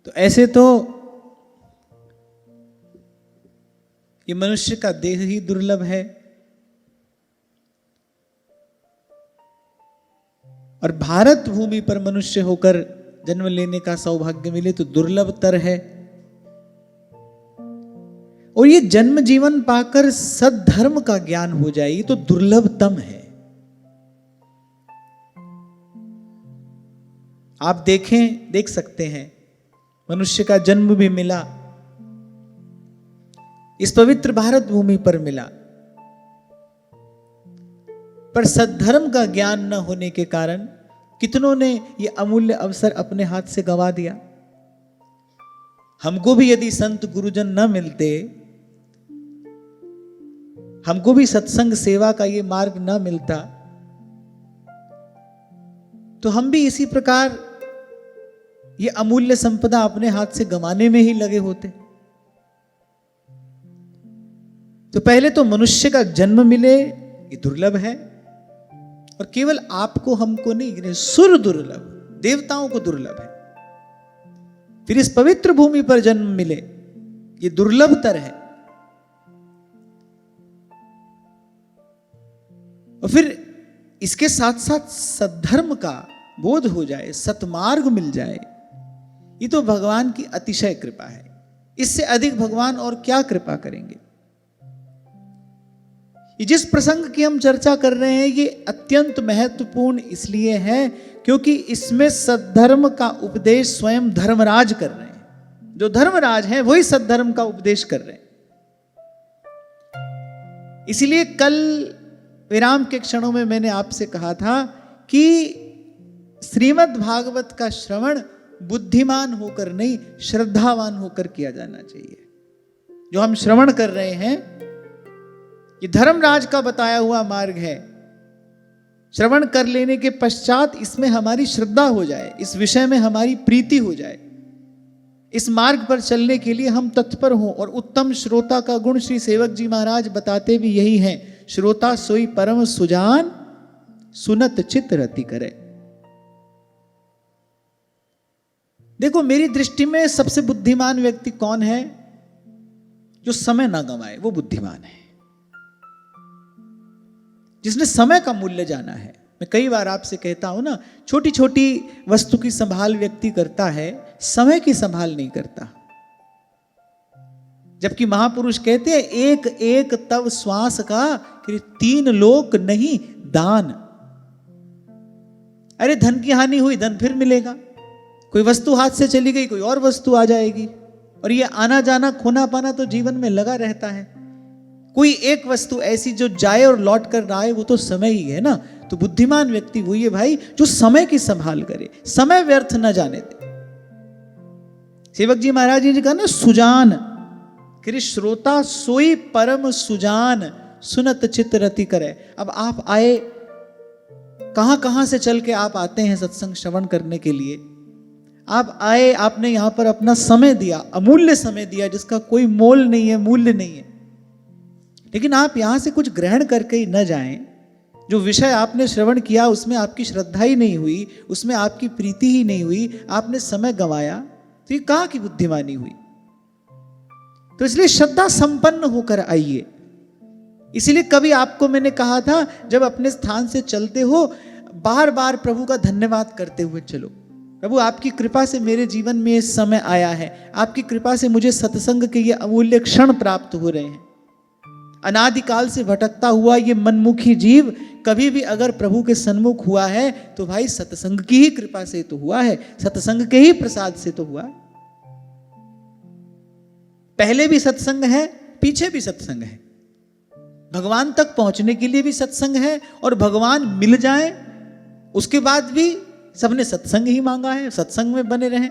तो ऐसे तो ये मनुष्य का देह ही दुर्लभ है, और भारत भूमि पर मनुष्य होकर जन्म लेने का सौभाग्य मिले तो दुर्लभतर है। और ये जन्म जीवन पाकर सद्धर्म का ज्ञान हो जाए, ये तो दुर्लभतम है। आप देख सकते हैं, मनुष्य का जन्म भी मिला, इस पवित्र भारत भूमि पर मिला, पर सद्धर्म का ज्ञान न होने के कारण कितनों ने यह अमूल्य अवसर अपने हाथ से गंवा दिया। हमको भी यदि संत गुरुजन न मिलते, हमको भी सत्संग सेवा का ये मार्ग न मिलता, तो हम भी इसी प्रकार ये अमूल्य संपदा अपने हाथ से गंवाने में ही लगे होते। तो पहले तो मनुष्य का जन्म मिले ये दुर्लभ है, और केवल आपको हमको नहीं, सुर दुर्लभ, देवताओं को दुर्लभ है। फिर इस पवित्र भूमि पर जन्म मिले ये दुर्लभतर है। और फिर इसके साथ साथ सद्धर्म का बोध हो जाए, सतमार्ग मिल जाए, ये तो भगवान की अतिशय कृपा है। इससे अधिक भगवान और क्या कृपा करेंगे। ये जिस प्रसंग की हम चर्चा कर रहे हैं ये अत्यंत महत्वपूर्ण इसलिए है क्योंकि इसमें सद्धर्म का उपदेश स्वयं धर्मराज कर रहे हैं। जो धर्मराज हैं वही सद्धर्म का उपदेश कर रहे हैं। इसलिए कल विराम के क्षणों में मैंने आपसे कहा था कि श्रीमद् भागवत का श्रवण बुद्धिमान होकर नहीं, श्रद्धावान होकर किया जाना चाहिए। जो हम श्रवण कर रहे हैं ये धर्मराज का बताया हुआ मार्ग है। श्रवण कर लेने के पश्चात इसमें हमारी श्रद्धा हो जाए, इस विषय में हमारी प्रीति हो जाए, इस मार्ग पर चलने के लिए हम तत्पर हों। और उत्तम श्रोता का गुण श्री सेवक जी महाराज बताते भी यही हैं, श्रोता सोई परम सुजान, सुनत चित्त रति करे। देखो मेरी दृष्टि में सबसे बुद्धिमान व्यक्ति कौन है? जो समय ना गंवाए, वो बुद्धिमान है। जिसने समय का मूल्य जाना है। मैं कई बार आपसे कहता हूं ना, छोटी छोटी वस्तु की संभाल व्यक्ति करता है, समय की संभाल नहीं करता। जबकि महापुरुष कहते हैं एक एक तव श्वास का 3 लोक नहीं दान। अरे धन की हानि हुई, धन फिर मिलेगा। कोई वस्तु हाथ से चली गई, कोई और वस्तु आ जाएगी। और ये आना जाना खोना पाना तो जीवन में लगा रहता है। कोई एक वस्तु ऐसी जो जाए और लौट कर ना आए, वो तो समय ही है ना। तो बुद्धिमान व्यक्ति वही है भाई जो समय की संभाल करे, समय व्यर्थ न जाने दे। सेवक जी महाराज जी ने कहा ना, सुजान, कि श्रोता सोई परम सुजान, सुनत चित्त रति करे। अब आप आए, कहां कहां से चल के आप आते हैं सत्संग श्रवण करने के लिए। आप आए, आपने यहां पर अपना समय दिया, अमूल्य समय दिया जिसका कोई मोल नहीं है, मूल्य नहीं है। लेकिन आप यहां से कुछ ग्रहण करके ही न जाएं। जो विषय आपने श्रवण किया उसमें आपकी श्रद्धा ही नहीं हुई, उसमें आपकी प्रीति ही नहीं हुई, आपने समय गंवाया, तो ये कहां की बुद्धिमानी हुई। तो इसलिए श्रद्धा संपन्न होकर आइए। इसीलिए कभी आपको मैंने कहा था, जब अपने स्थान से चलते हो बार बार प्रभु का धन्यवाद करते हुए चलो। प्रभु आपकी कृपा से मेरे जीवन में ये समय आया है, आपकी कृपा से मुझे सत्संग के ये अमूल्य क्षण प्राप्त हो रहे हैं। अनादिकाल से भटकता हुआ ये मनमुखी जीव कभी भी अगर प्रभु के सन्मुख हुआ है तो भाई सत्संग की ही कृपा से तो हुआ है, सत्संग के ही प्रसाद से तो हुआ है। पहले भी सत्संग है, पीछे भी सत्संग है। भगवान तक पहुंचने के लिए भी सत्संग है, और भगवान मिल जाए उसके बाद भी सबने सत्संग ही मांगा है, सत्संग में बने रहें।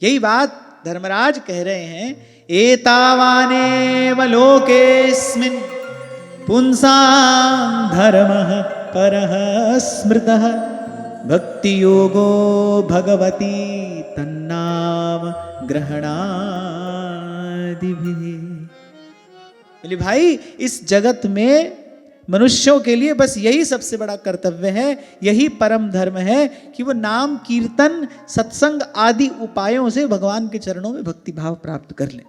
यही बात धर्मराज कह रहे हैं, एतावानेव लोकेस्मिन् पुंसां धर्मः परः स्मृतः भक्ति योगो भगवती तन्नाम ग्रहणादिभिः। बोले भाई इस जगत में मनुष्यों के लिए बस यही सबसे बड़ा कर्तव्य है, यही परम धर्म है कि वो नाम कीर्तन सत्संग आदि उपायों से भगवान के चरणों में भक्ति भाव प्राप्त कर लें।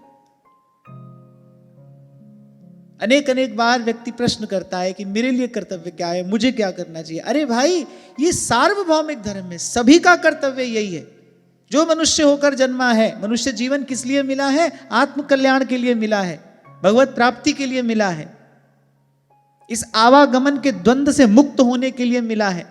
अनेक अनेक बार व्यक्ति प्रश्न करता है कि मेरे लिए कर्तव्य क्या है, मुझे क्या करना चाहिए। अरे भाई, ये सार्वभौमिक धर्म है, सभी का कर्तव्य यही है। जो मनुष्य होकर जन्मा है, मनुष्य जीवन किस लिए मिला है? आत्म कल्याण के लिए मिला है, भगवत प्राप्ति के लिए मिला है, इस आवागमन के द्वंद्व से मुक्त होने के लिए मिला है।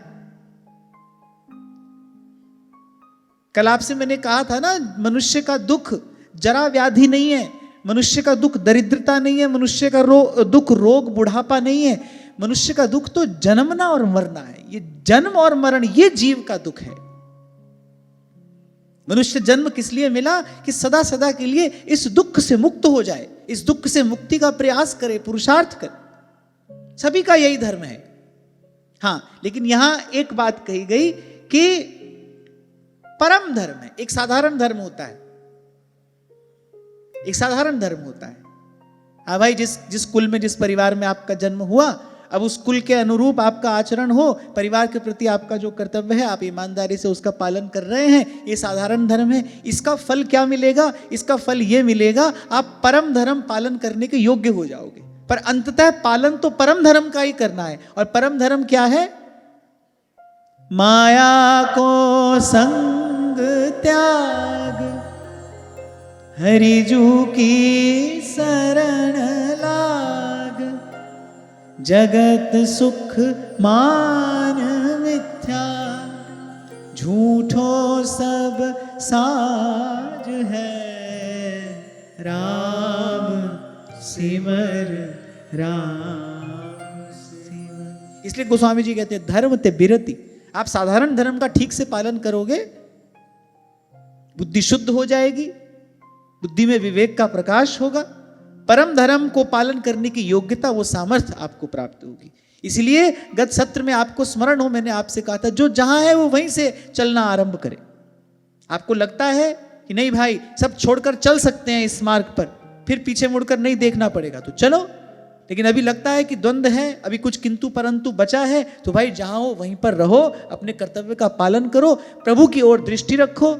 कल आपसे मैंने कहा था ना, मनुष्य का दुख जरा व्याधि नहीं है, मनुष्य का दुख दरिद्रता नहीं है, मनुष्य का दुख रोग बुढ़ापा नहीं है, मनुष्य का दुख तो जन्मना और मरना है। ये जन्म और मरण, ये जीव का दुख है। मनुष्य जन्म किस लिए मिला? कि सदा सदा के लिए इस दुख से मुक्त हो जाए, इस दुख से मुक्ति का प्रयास करे, पुरुषार्थ करे। सभी का यही धर्म है। हां, लेकिन यहां एक बात कही गई कि परम धर्म है, एक साधारण धर्म होता है, एक साधारण धर्म होता है। हाँ भाई, जिस कुल में, जिस परिवार में आपका जन्म हुआ, अब उस कुल के अनुरूप आपका आचरण हो, परिवार के प्रति आपका जो कर्तव्य है, आप ईमानदारी से उसका पालन कर रहे हैं, ये साधारण धर्म है। इसका फल क्या मिलेगा? इसका फल ये मिलेगा, आप परम धर्म पालन करने के योग्य हो जाओगे। पर अंततः पालन तो परम धर्म का ही करना है। और परम धर्म क्या है? माया को संग त्याग, हरिजू की शरण लाग, जगत सुख मान मिथ्या, झूठो सब साज है, राम सिमर राम सिमर। इसलिए गोस्वामी जी कहते हैं धर्म ते बिरति। आप साधारण धर्म का ठीक से पालन करोगे, बुद्धि शुद्ध हो जाएगी, बुद्धि में विवेक का प्रकाश होगा, परम धर्म को पालन करने की योग्यता, वो सामर्थ्य आपको प्राप्त होगी। इसलिए गत सत्र में आपको स्मरण हो, मैंने आपसे कहा था, जो जहां है वो वहीं से चलना आरंभ करे। आपको लगता है कि नहीं भाई, सब छोड़कर चल सकते हैं इस मार्ग पर, फिर पीछे मुड़कर नहीं देखना पड़ेगा, तो चलो। लेकिन अभी लगता है कि द्वंद्व है, अभी कुछ किंतु परंतु बचा है, तो भाई जहां हो वहीं पर रहो, अपने कर्तव्य का पालन करो, प्रभु की ओर दृष्टि रखो।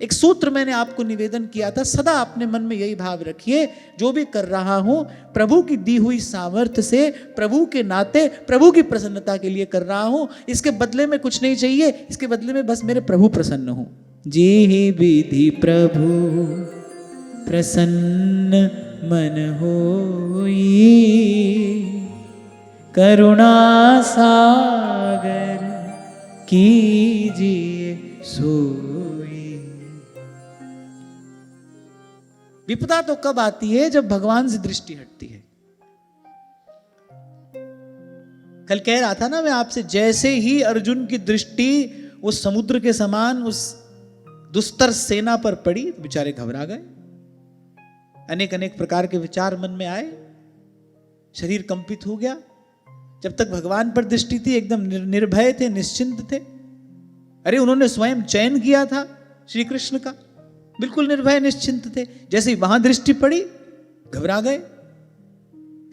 एक सूत्र मैंने आपको निवेदन किया था, सदा अपने मन में यही भाव रखिए, जो भी कर रहा हूं प्रभु की दी हुई सामर्थ्य से, प्रभु के नाते, प्रभु की प्रसन्नता के लिए कर रहा हूं। इसके बदले में कुछ नहीं चाहिए, इसके बदले में बस मेरे प्रभु प्रसन्न हो। जी ही विधि प्रभु प्रसन्न मन होई, करुणा सागर कीजिए सोई। विपदा तो कब आती है? जब भगवान से दृष्टि हटती है। कल कह रहा था ना मैं आपसे, जैसे ही अर्जुन की दृष्टि उस समुद्र के समान उस दुस्तर सेना पर पड़ी, तो बेचारे घबरा गए, अनेक अनेक प्रकार के विचार मन में आए, शरीर कंपित हो गया। जब तक भगवान पर दृष्टि थी एकदम निर्भय थे, निश्चिंत थे। अरे उन्होंने स्वयं चयन किया था श्री कृष्ण का, बिल्कुल निर्भय निश्चिंत थे। जैसे ही वहां दृष्टि पड़ी, घबरा गए।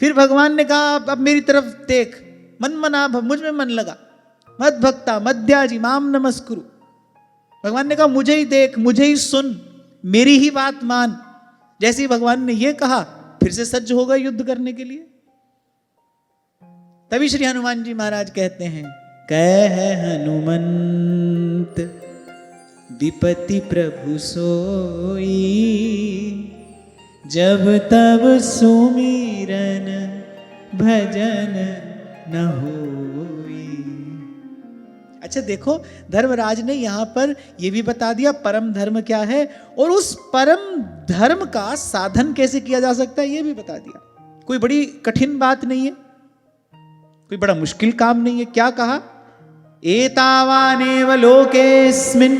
फिर भगवान ने कहा, अब मेरी तरफ देख, मन मना मुझ में मन लगा, मद भक्ता मद्याजी माम नमस्कुरु। भगवान ने कहा मुझे ही देख, मुझे ही सुन, मेरी ही बात मान। जैसे ही भगवान ने यह कहा, फिर से सज्ज हो गए युद्ध करने के लिए। तभी श्री हनुमान जी महाराज कहते हैं, कह हनुमंत विपति प्रभु सोई, जब तब सुमिरन भजन न होई। अच्छा देखो, धर्मराज ने यहां पर यह भी बता दिया परम धर्म क्या है, और उस परम धर्म का साधन कैसे किया जा सकता है, यह भी बता दिया। कोई बड़ी कठिन बात नहीं है, कोई बड़ा मुश्किल काम नहीं है। क्या कहा? एतावानेव लोकेस्मिन्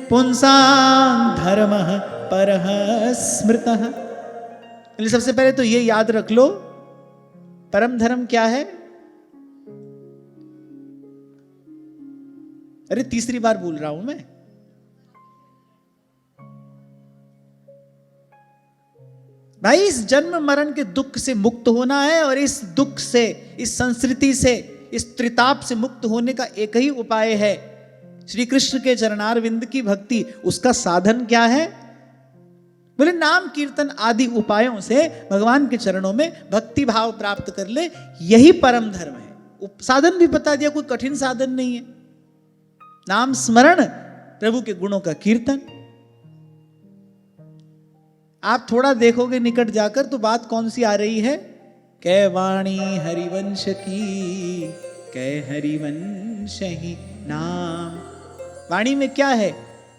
पुंसां धर्मः परः स्मृतः। सबसे पहले तो ये याद रख लो, परम धर्म क्या है? अरे तीसरी बार बोल रहा हूं मैं। भाई इस जन्म मरण के दुख से मुक्त होना है, और इस दुख से, इस संस्कृति से, इस त्रिताप से मुक्त होने का एक ही उपाय है, श्री कृष्ण के चरणारविंद की भक्ति। उसका साधन क्या है? बोले नाम कीर्तन आदि उपायों से भगवान के चरणों में भक्ति भाव प्राप्त कर ले, यही परम धर्म है। साधन भी बता दिया, कोई कठिन साधन नहीं है। नाम स्मरण, प्रभु के गुणों का कीर्तन। आप थोड़ा देखोगे निकट जाकर तो बात कौन सी आ रही है? कै वाणी हरिवंश की, कै हरिवंश ही नाम। वाणी में क्या है?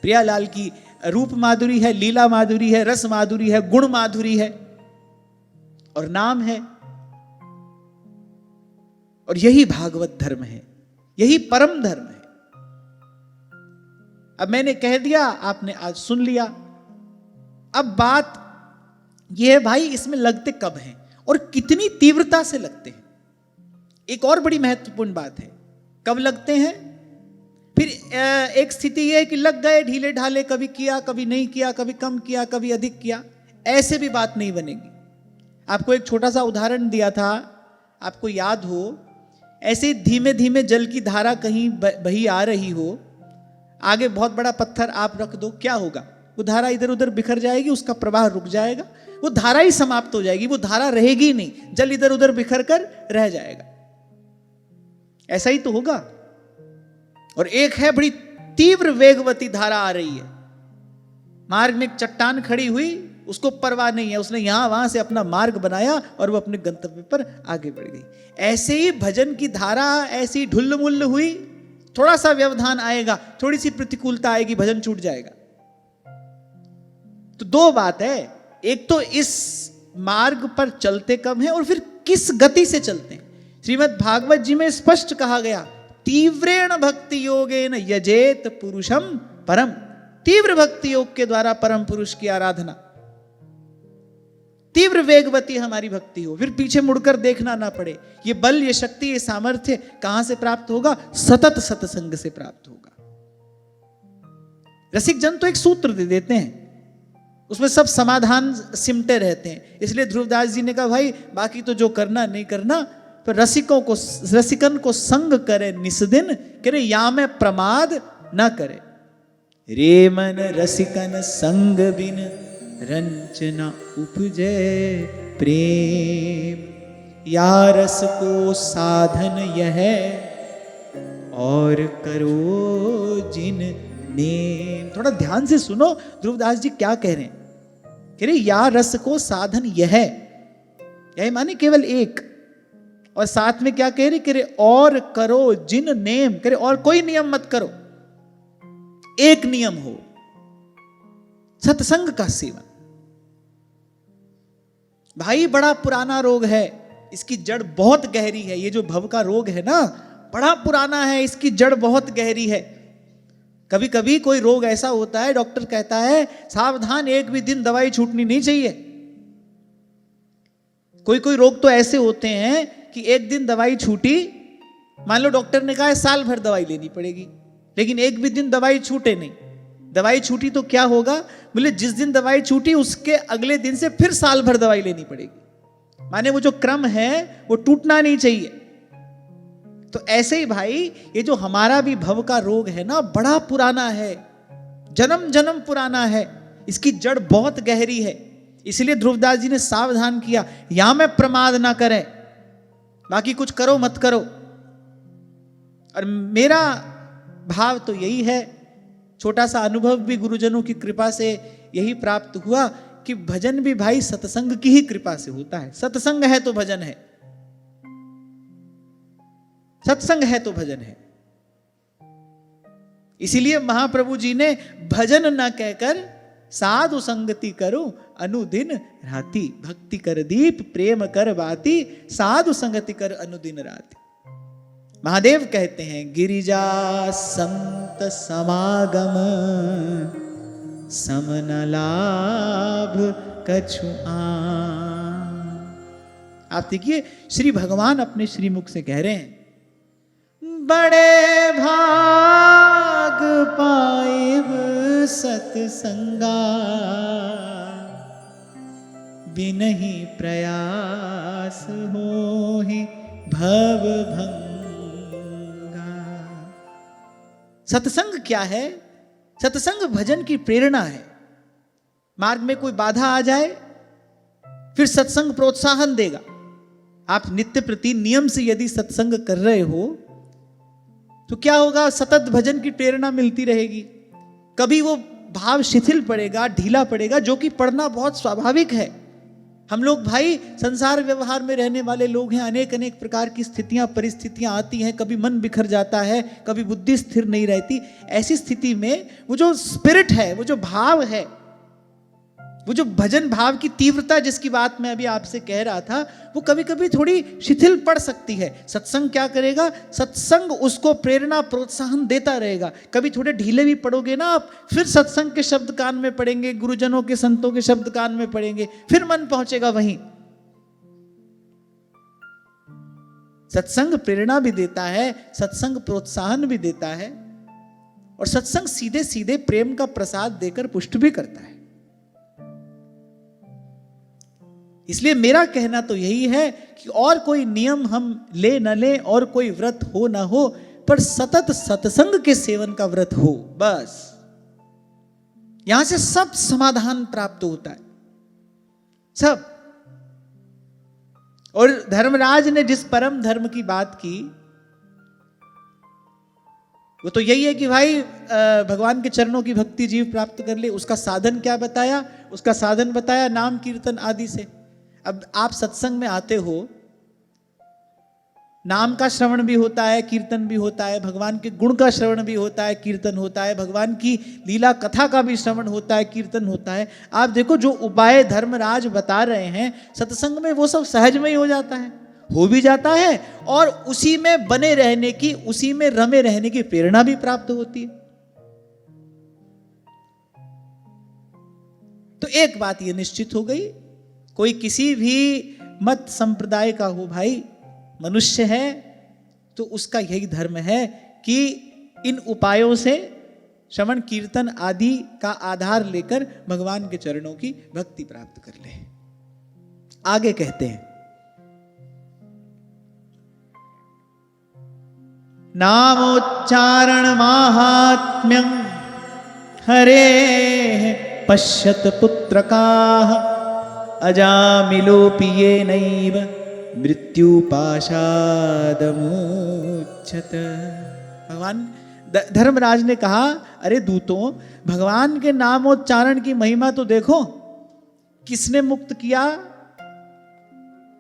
प्रियालाल की रूप माधुरी है, लीला माधुरी है, रस माधुरी है, गुण माधुरी है, और नाम है। और यही भागवत धर्म है, यही परम धर्म है। अब मैंने कह दिया, आपने आज सुन लिया। अब बात यह है भाई, इसमें लगते कब हैं और कितनी तीव्रता से लगते हैं। एक और बड़ी महत्वपूर्ण बात है, कब लगते हैं। फिर एक स्थिति यह है कि लग गए ढीले ढाले, कभी किया कभी नहीं किया, कभी कम किया कभी अधिक किया, ऐसे भी बात नहीं बनेगी। आपको एक छोटा सा उदाहरण दिया था, आपको याद हो, ऐसे धीमे धीमे जल की धारा कहीं बही आ रही हो, आगे बहुत बड़ा पत्थर आप रख दो, क्या होगा? वो धारा इधर उधर बिखर जाएगी, उसका प्रवाह रुक जाएगा, वो धारा ही समाप्त हो जाएगी, वो धारा रहेगी नहीं, जल इधर उधर बिखर कर रह जाएगा। ऐसा ही तो होगा। और एक है बड़ी तीव्र वेगवती धारा आ रही है, मार्ग में एक चट्टान खड़ी हुई, उसको परवाह नहीं है, उसने यहां वहां से अपना मार्ग बनाया और वो अपने गंतव्य पर आगे बढ़ गई। ऐसे ही भजन की धारा ऐसी ढुल्ल मुल्ल हुई, थोड़ा सा व्यवधान आएगा, थोड़ी सी प्रतिकूलता आएगी, भजन छूट जाएगा। तो दो बात है, एक तो इस मार्ग पर चलते कब हैं और फिर किस गति से चलते हैं। श्रीमद् भागवत जी में स्पष्ट कहा गया, तीव्रेण भक्ति योगेन यजेत पुरुषम परम। तीव्र भक्ति योग के द्वारा परम पुरुष की आराधना, तीव्र वेगवती हमारी भक्ति हो, फिर पीछे मुड़कर देखना ना पड़े। ये बल, ये शक्ति, ये सामर्थ्य कहां से प्राप्त होगा? सतत सत्संग से प्राप्त होगा। रसिक जन तो एक सूत्र दे देते हैं, उसमें सब समाधान सिमटे रहते हैं। इसलिए ध्रुवदास जी ने कहा, भाई बाकी तो जो करना नहीं करना, पर रसिकन को संग करे निस्दिन, करे या में प्रमाद न करे। रे मन रसिकन संग बिन रंचना उपजे प्रेम, या रस को साधन यह और करो जिन नेम। थोड़ा ध्यान से सुनो ध्रुवदास जी क्या कह रहे हैं। कह रहे या रस को साधन यह माने केवल एक, और साथ में क्या कह रहे? कह रहे और करो जिन नेम, कह रहे और कोई नियम मत करो, एक नियम हो, सत्संग का सेवन। भाई बड़ा पुराना रोग है, इसकी जड़ बहुत गहरी है। ये जो भव का रोग है ना, बड़ा पुराना है, इसकी जड़ बहुत गहरी है। कभी कभी कोई रोग ऐसा होता है, डॉक्टर कहता है सावधान, एक भी दिन दवाई छूटनी नहीं चाहिए। कोई कोई रोग तो ऐसे होते हैं कि एक दिन दवाई छूटी, मान लो डॉक्टर ने कहा है साल भर दवाई लेनी पड़ेगी, लेकिन एक भी दिन दवाई छूटे नहीं। दवाई छूटी तो क्या होगा? बोले जिस दिन दवाई छूटी उसके अगले दिन से फिर साल भर दवाई लेनी पड़ेगी। माने वो जो क्रम है वो टूटना नहीं चाहिए। तो ऐसे ही भाई ये जो हमारा भी भव का रोग है ना, बड़ा पुराना है, जन्म जन्म पुराना है, इसकी जड़ बहुत गहरी है। इसलिए ध्रुवदास जी ने सावधान किया, या में प्रमाद ना करें, बाकी कुछ करो मत करो। और मेरा भाव तो यही है, छोटा सा अनुभव भी गुरुजनों की कृपा से यही प्राप्त हुआ कि भजन भी भाई सत्संग की ही कृपा से होता है। सत्संग है तो भजन है, सत्संग है तो भजन है। इसीलिए महाप्रभु जी ने भजन न कहकर साधु संगति करो अनुदिन राति, भक्ति कर दीप प्रेम कर बाती, साधु संगति कर अनुदिन राति। महादेव कहते हैं गिरिजा संत समागम समन लाभ कछु आन। आप देखिए श्री भगवान अपने श्रीमुख से कह रहे हैं, बड़े भाग पाएब सत्संगा, बिनहि प्रयास होहि भव भंगा। सत्संग क्या है? सत्संग भजन की प्रेरणा है। मार्ग में कोई बाधा आ जाए, फिर सत्संग प्रोत्साहन देगा। आप नित्य प्रति नियम से यदि सत्संग कर रहे हो तो क्या होगा? सतत भजन की प्रेरणा मिलती रहेगी। कभी वो भाव शिथिल पड़ेगा, ढीला पड़ेगा, जो कि पड़ना बहुत स्वाभाविक है। हम लोग भाई संसार व्यवहार में रहने वाले लोग हैं। अनेक अनेक प्रकार की स्थितियां, परिस्थितियां आती हैं। कभी मन बिखर जाता है, कभी बुद्धि स्थिर नहीं रहती। ऐसी स्थिति में वो जो स्पिरिट है, वो जो भाव है, वो जो भजन भाव की तीव्रता जिसकी बात मैं अभी आपसे कह रहा था, वो कभी कभी थोड़ी शिथिल पड़ सकती है। सत्संग क्या करेगा? सत्संग उसको प्रेरणा, प्रोत्साहन देता रहेगा। कभी थोड़े ढीले भी पड़ोगे ना आप, फिर सत्संग के शब्द कान में पड़ेंगे, गुरुजनों के, संतों के शब्द कान में पड़ेंगे, फिर मन पहुंचेगा वहीं। सत्संग प्रेरणा भी देता है, सत्संग प्रोत्साहन भी देता है, और सत्संग सीधे सीधे प्रेम का प्रसाद देकर पुष्ट भी करता है। इसलिए मेरा कहना तो यही है कि और कोई नियम हम ले न ले, और कोई व्रत हो न हो, पर सतत सत्संग के सेवन का व्रत हो, बस। यहां से सब समाधान प्राप्त होता है, सब। और धर्मराज ने जिस परम धर्म की बात की, वो तो यही है कि भाई भगवान के चरणों की भक्ति जीव प्राप्त कर ले। उसका साधन क्या बताया? उसका साधन बताया नाम कीर्तन आदि से। अब आप सत्संग में आते हो, नाम का श्रवण भी होता है, कीर्तन भी होता है, भगवान के गुण का श्रवण भी होता है, कीर्तन होता है, भगवान की लीला कथा का भी श्रवण होता है, कीर्तन होता है। आप देखो जो उपाय धर्मराज बता रहे हैं सत्संग में, वो सब सहज में ही हो जाता है, हो भी जाता है, और उसी में बने रहने की, उसी में रमे रहने की प्रेरणा भी प्राप्त होती है। तो एक बात ये निश्चित हो गई, कोई किसी भी मत संप्रदाय का हो भाई, मनुष्य है तो उसका यही धर्म है कि इन उपायों से, श्रवण कीर्तन आदि का आधार लेकर भगवान के चरणों की भक्ति प्राप्त कर ले। आगे कहते हैं, नामोच्चारण माहात्म्यं हरे पश्यत पुत्रकाः अजामिलोऽपि येनैव मृत्युपाशादमुच्यत। भगवान धर्मराज ने कहा, अरे दूतों, भगवान के नामोच्चारण की महिमा तो देखो, किसने मुक्त किया?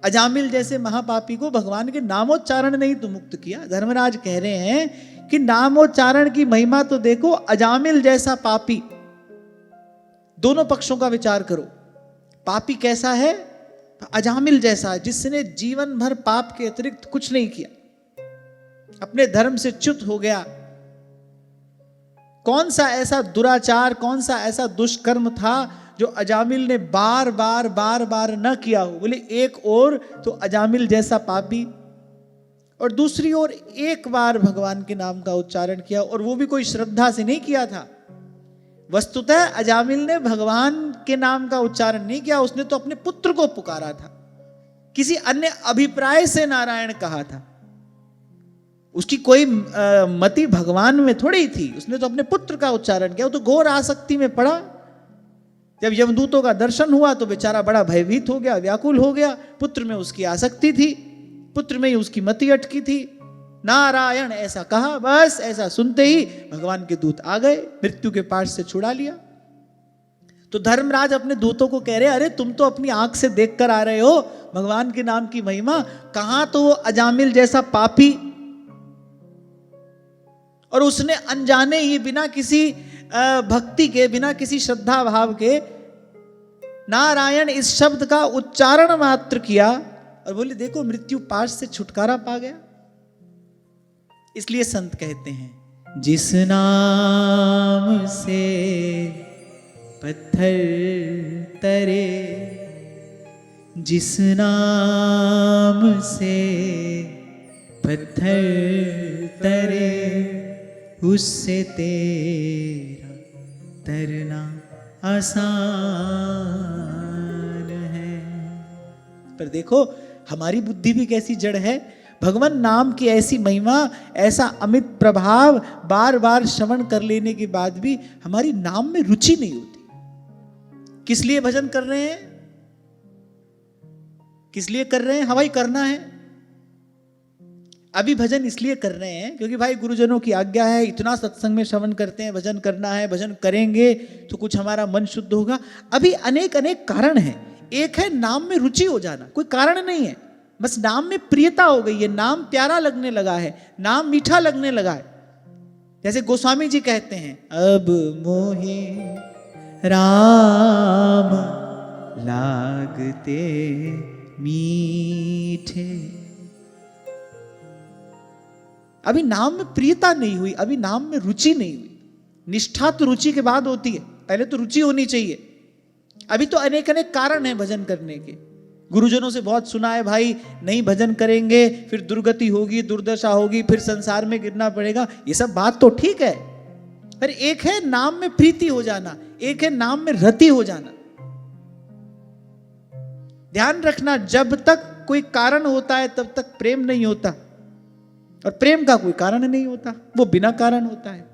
अजामिल जैसे महापापी को भगवान के नामोच्चारण ने ही तो मुक्त किया। धर्मराज कह रहे हैं कि नामोच्चारण की महिमा तो देखो, अजामिल जैसा पापी। दोनों पक्षों का विचार करो। पापी कैसा है? अजामिल जैसा, जिसने जीवन भर पाप के अतिरिक्त कुछ नहीं किया, अपने धर्म से च्युत हो गया। कौन सा ऐसा दुराचार, कौन सा ऐसा दुष्कर्म था जो अजामिल ने बार बार बार बार न किया हो? बोले एक ओर तो अजामिल जैसा पापी, और दूसरी ओर एक बार भगवान के नाम का उच्चारण किया, और वो भी कोई श्रद्धा से नहीं किया था। वस्तुतः अजामिल ने भगवान के नाम का उच्चारण नहीं किया, उसने तो अपने पुत्र को पुकारा था, किसी अन्य अभिप्राय से नारायण कहा था। उसकी कोई मति भगवान में थोड़ी थी, उसने तो अपने पुत्र का उच्चारण किया। वो तो घोर आसक्ति में पड़ा। जब यमदूतों का दर्शन हुआ तो बेचारा बड़ा भयभीत हो गया, व्याकुल हो गया। पुत्र में उसकी आसक्ति थी, पुत्र में ही उसकी मति अटकी थी। नारायण ऐसा कहा, बस ऐसा सुनते ही भगवान के दूत आ गए, मृत्यु के पास से छुड़ा लिया। तो धर्मराज अपने दूतों को कह रहे, अरे तुम तो अपनी आंख से देखकर आ रहे हो भगवान के नाम की महिमा, कहां तो वो अजामिल जैसा पापी, और उसने अनजाने ही बिना किसी भक्ति के, बिना किसी श्रद्धा भाव के नारायण इस शब्द का उच्चारण मात्र किया, और बोले देखो मृत्यु पाश से छुटकारा पा गया। इसलिए संत कहते हैं, जिस नाम से पत्थर तरे, जिस नाम से पत्थर तरे, उससे तेरा तरना आसान है। पर देखो हमारी बुद्धि भी कैसी जड़ है। भगवान नाम की ऐसी महिमा, ऐसा अमित प्रभाव, बार बार श्रवण कर लेने के बाद भी हमारी नाम में रुचि नहीं होती। किस लिए भजन कर रहे हैं? किस लिए कर रहे हैं? हवाई करना है। अभी भजन इसलिए कर रहे हैं क्योंकि भाई गुरुजनों की आज्ञा है, इतना सत्संग में श्रवण करते हैं, भजन करना है, भजन करेंगे तो कुछ हमारा मन शुद्ध होगा। अभी अनेक अनेक कारण हैं। एक है नाम में रुचि हो जाना, कोई कारण नहीं है, बस नाम में प्रियता हो गई है, नाम प्यारा लगने लगा है, नाम मीठा लगने लगा है। जैसे गोस्वामी जी कहते हैं, अब मोहे राम लागते मीठे। अभी नाम में प्रियता नहीं हुई, अभी नाम में रुचि नहीं हुई। निष्ठा तो रुचि के बाद होती है, पहले तो रुचि होनी चाहिए। अभी तो अनेक अनेक कारण हैं भजन करने के। गुरुजनों से बहुत सुना है भाई, नहीं भजन करेंगे फिर दुर्गति होगी, दुर्दशा होगी, फिर संसार में गिरना पड़ेगा। ये सब बात तो ठीक है, पर एक है नाम में प्रीति हो जाना, एक है नाम में रति हो जाना। ध्यान रखना, जब तक कोई कारण होता है तब तक प्रेम नहीं होता, और प्रेम का कोई कारण नहीं होता, वो बिना कारण होता है।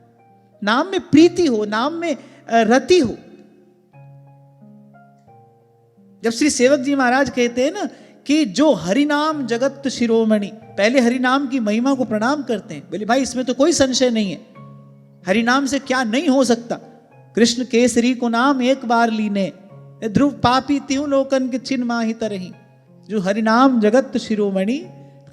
नाम में प्रीति हो, नाम में रति हो। जब श्री सेवक जी महाराज कहते हैं ना कि जो हरिनाम जगत शिरोमणि, पहले हरिनाम की महिमा को प्रणाम करते हैं। बोले भाई इसमें तो कोई संशय नहीं है, हरिनाम से क्या नहीं हो सकता। कृष्ण केसरी को नाम एक बार लीने, ध्रुव पापी त्यों लोकन के चिन्ह माही तरही। जो हरिनाम जगत शिरोमणि,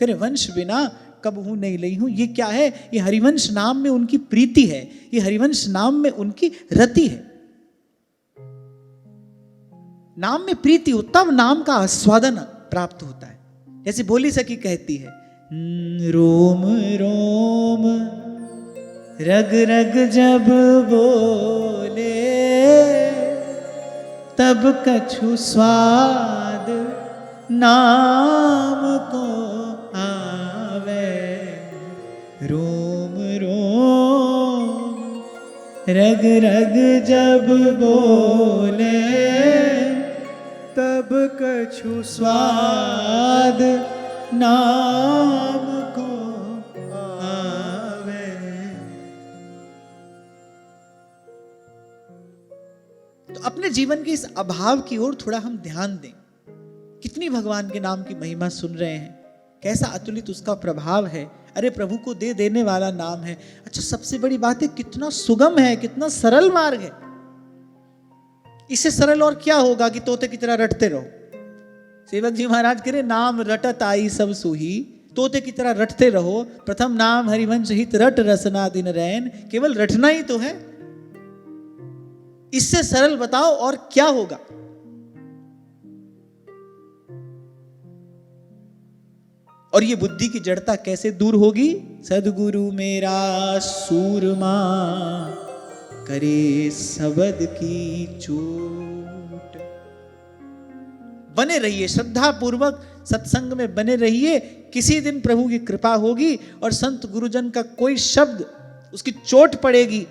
करे वंश बिना कबहू नहीं लई हूं। ये क्या है? ये हरिवंश नाम में उनकी प्रीति है, ये हरिवंश नाम में उनकी रति है। नाम में प्रीति हो तब नाम का आस्वादन प्राप्त होता है। जैसे भोली सखी कहती है, रोम रोम रग रग जब बोले, तब कछु स्वाद नाम को आवे। रोम रोम रग रग जब बोले, तब कछु स्वाद नाम को आवे। तो अपने जीवन के इस अभाव की ओर थोड़ा हम ध्यान दें। कितनी भगवान के नाम की महिमा सुन रहे हैं, कैसा अतुलित उसका प्रभाव है। अरे प्रभु को दे देने वाला नाम है। अच्छा, सबसे बड़ी बात है कितना सुगम है, कितना सरल मार्ग है। इससे सरल और क्या होगा कि तोते की तरह रटते रहो। सेवक जी महाराज कह रहे, नाम रटत आई सब सुही, तोते की तरह रटते रहो। प्रथम नाम हरिवंश हित रट रसना दिन रैन। केवल रटना ही तो है, इससे सरल बताओ और क्या होगा। और ये बुद्धि की जड़ता कैसे दूर होगी? सदगुरु मेरा सूरमा, करे शब्द की चोट। बने रहिए श्रद्धा पूर्वक सत्संग में, बने रहिए। किसी दिन प्रभु की कृपा होगी और संत गुरुजन का कोई शब्द उसकी चोट पड़ेगी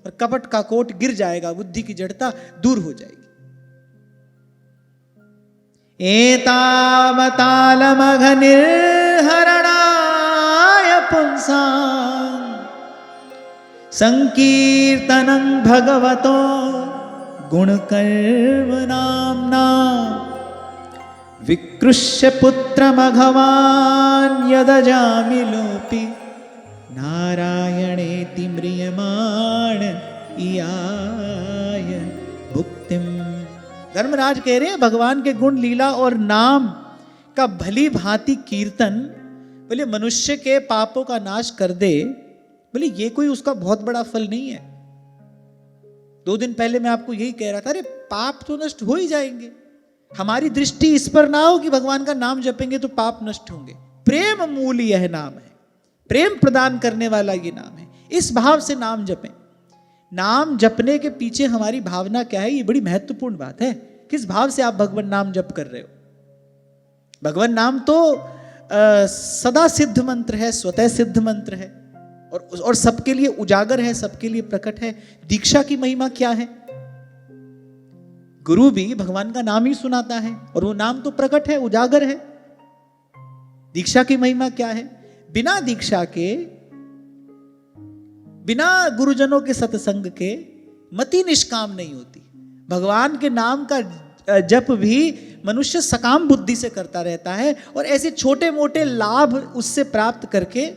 और कपट का कोट गिर जाएगा, बुद्धि की जड़ता दूर हो जाएगी। एतावतालमघ निर्हरणाय पुंसां, संकीर्तनं भगवतो गुणकर्म नाम्ना। विकृष्य पुत्रमघवान् यदजामिलोऽपि, नारायणेति म्रियमाण इयाय भुक्तिम्। धर्मराज कह रहे हैं भगवान के गुण, लीला और नाम का भली भांति कीर्तन बोले मनुष्य के पापों का नाश कर दे। बोले ये कोई उसका बहुत बड़ा फल नहीं है। 2 दिन पहले मैं आपको यही कह रहा था, अरे पाप तो नष्ट हो ही जाएंगे। हमारी दृष्टि इस पर ना हो कि भगवान का नाम जपेंगे तो पाप नष्ट होंगे। प्रेम मूल यह नाम है, प्रेम प्रदान करने वाला ये नाम है। इस भाव से नाम जपें। नाम जपने के पीछे हमारी भावना क्या है, ये बड़ी महत्वपूर्ण बात है। किस भाव से आप भगवान नाम जप कर रहे हो? भगवान नाम तो सदा सिद्ध मंत्र है, स्वतः सिद्ध मंत्र है, और सबके लिए उजागर है, सबके लिए प्रकट है। दीक्षा की महिमा क्या है? गुरु भी भगवान का नाम ही सुनाता है, और वो नाम तो प्रकट है, उजागर है। दीक्षा की महिमा क्या है? बिना दीक्षा के, बिना गुरुजनों के सत्संग के मति निष्काम नहीं होती। भगवान के नाम का जप भी मनुष्य सकाम बुद्धि से करता रहता है, और ऐसे छोटे मोटे लाभ उससे प्राप्त करके,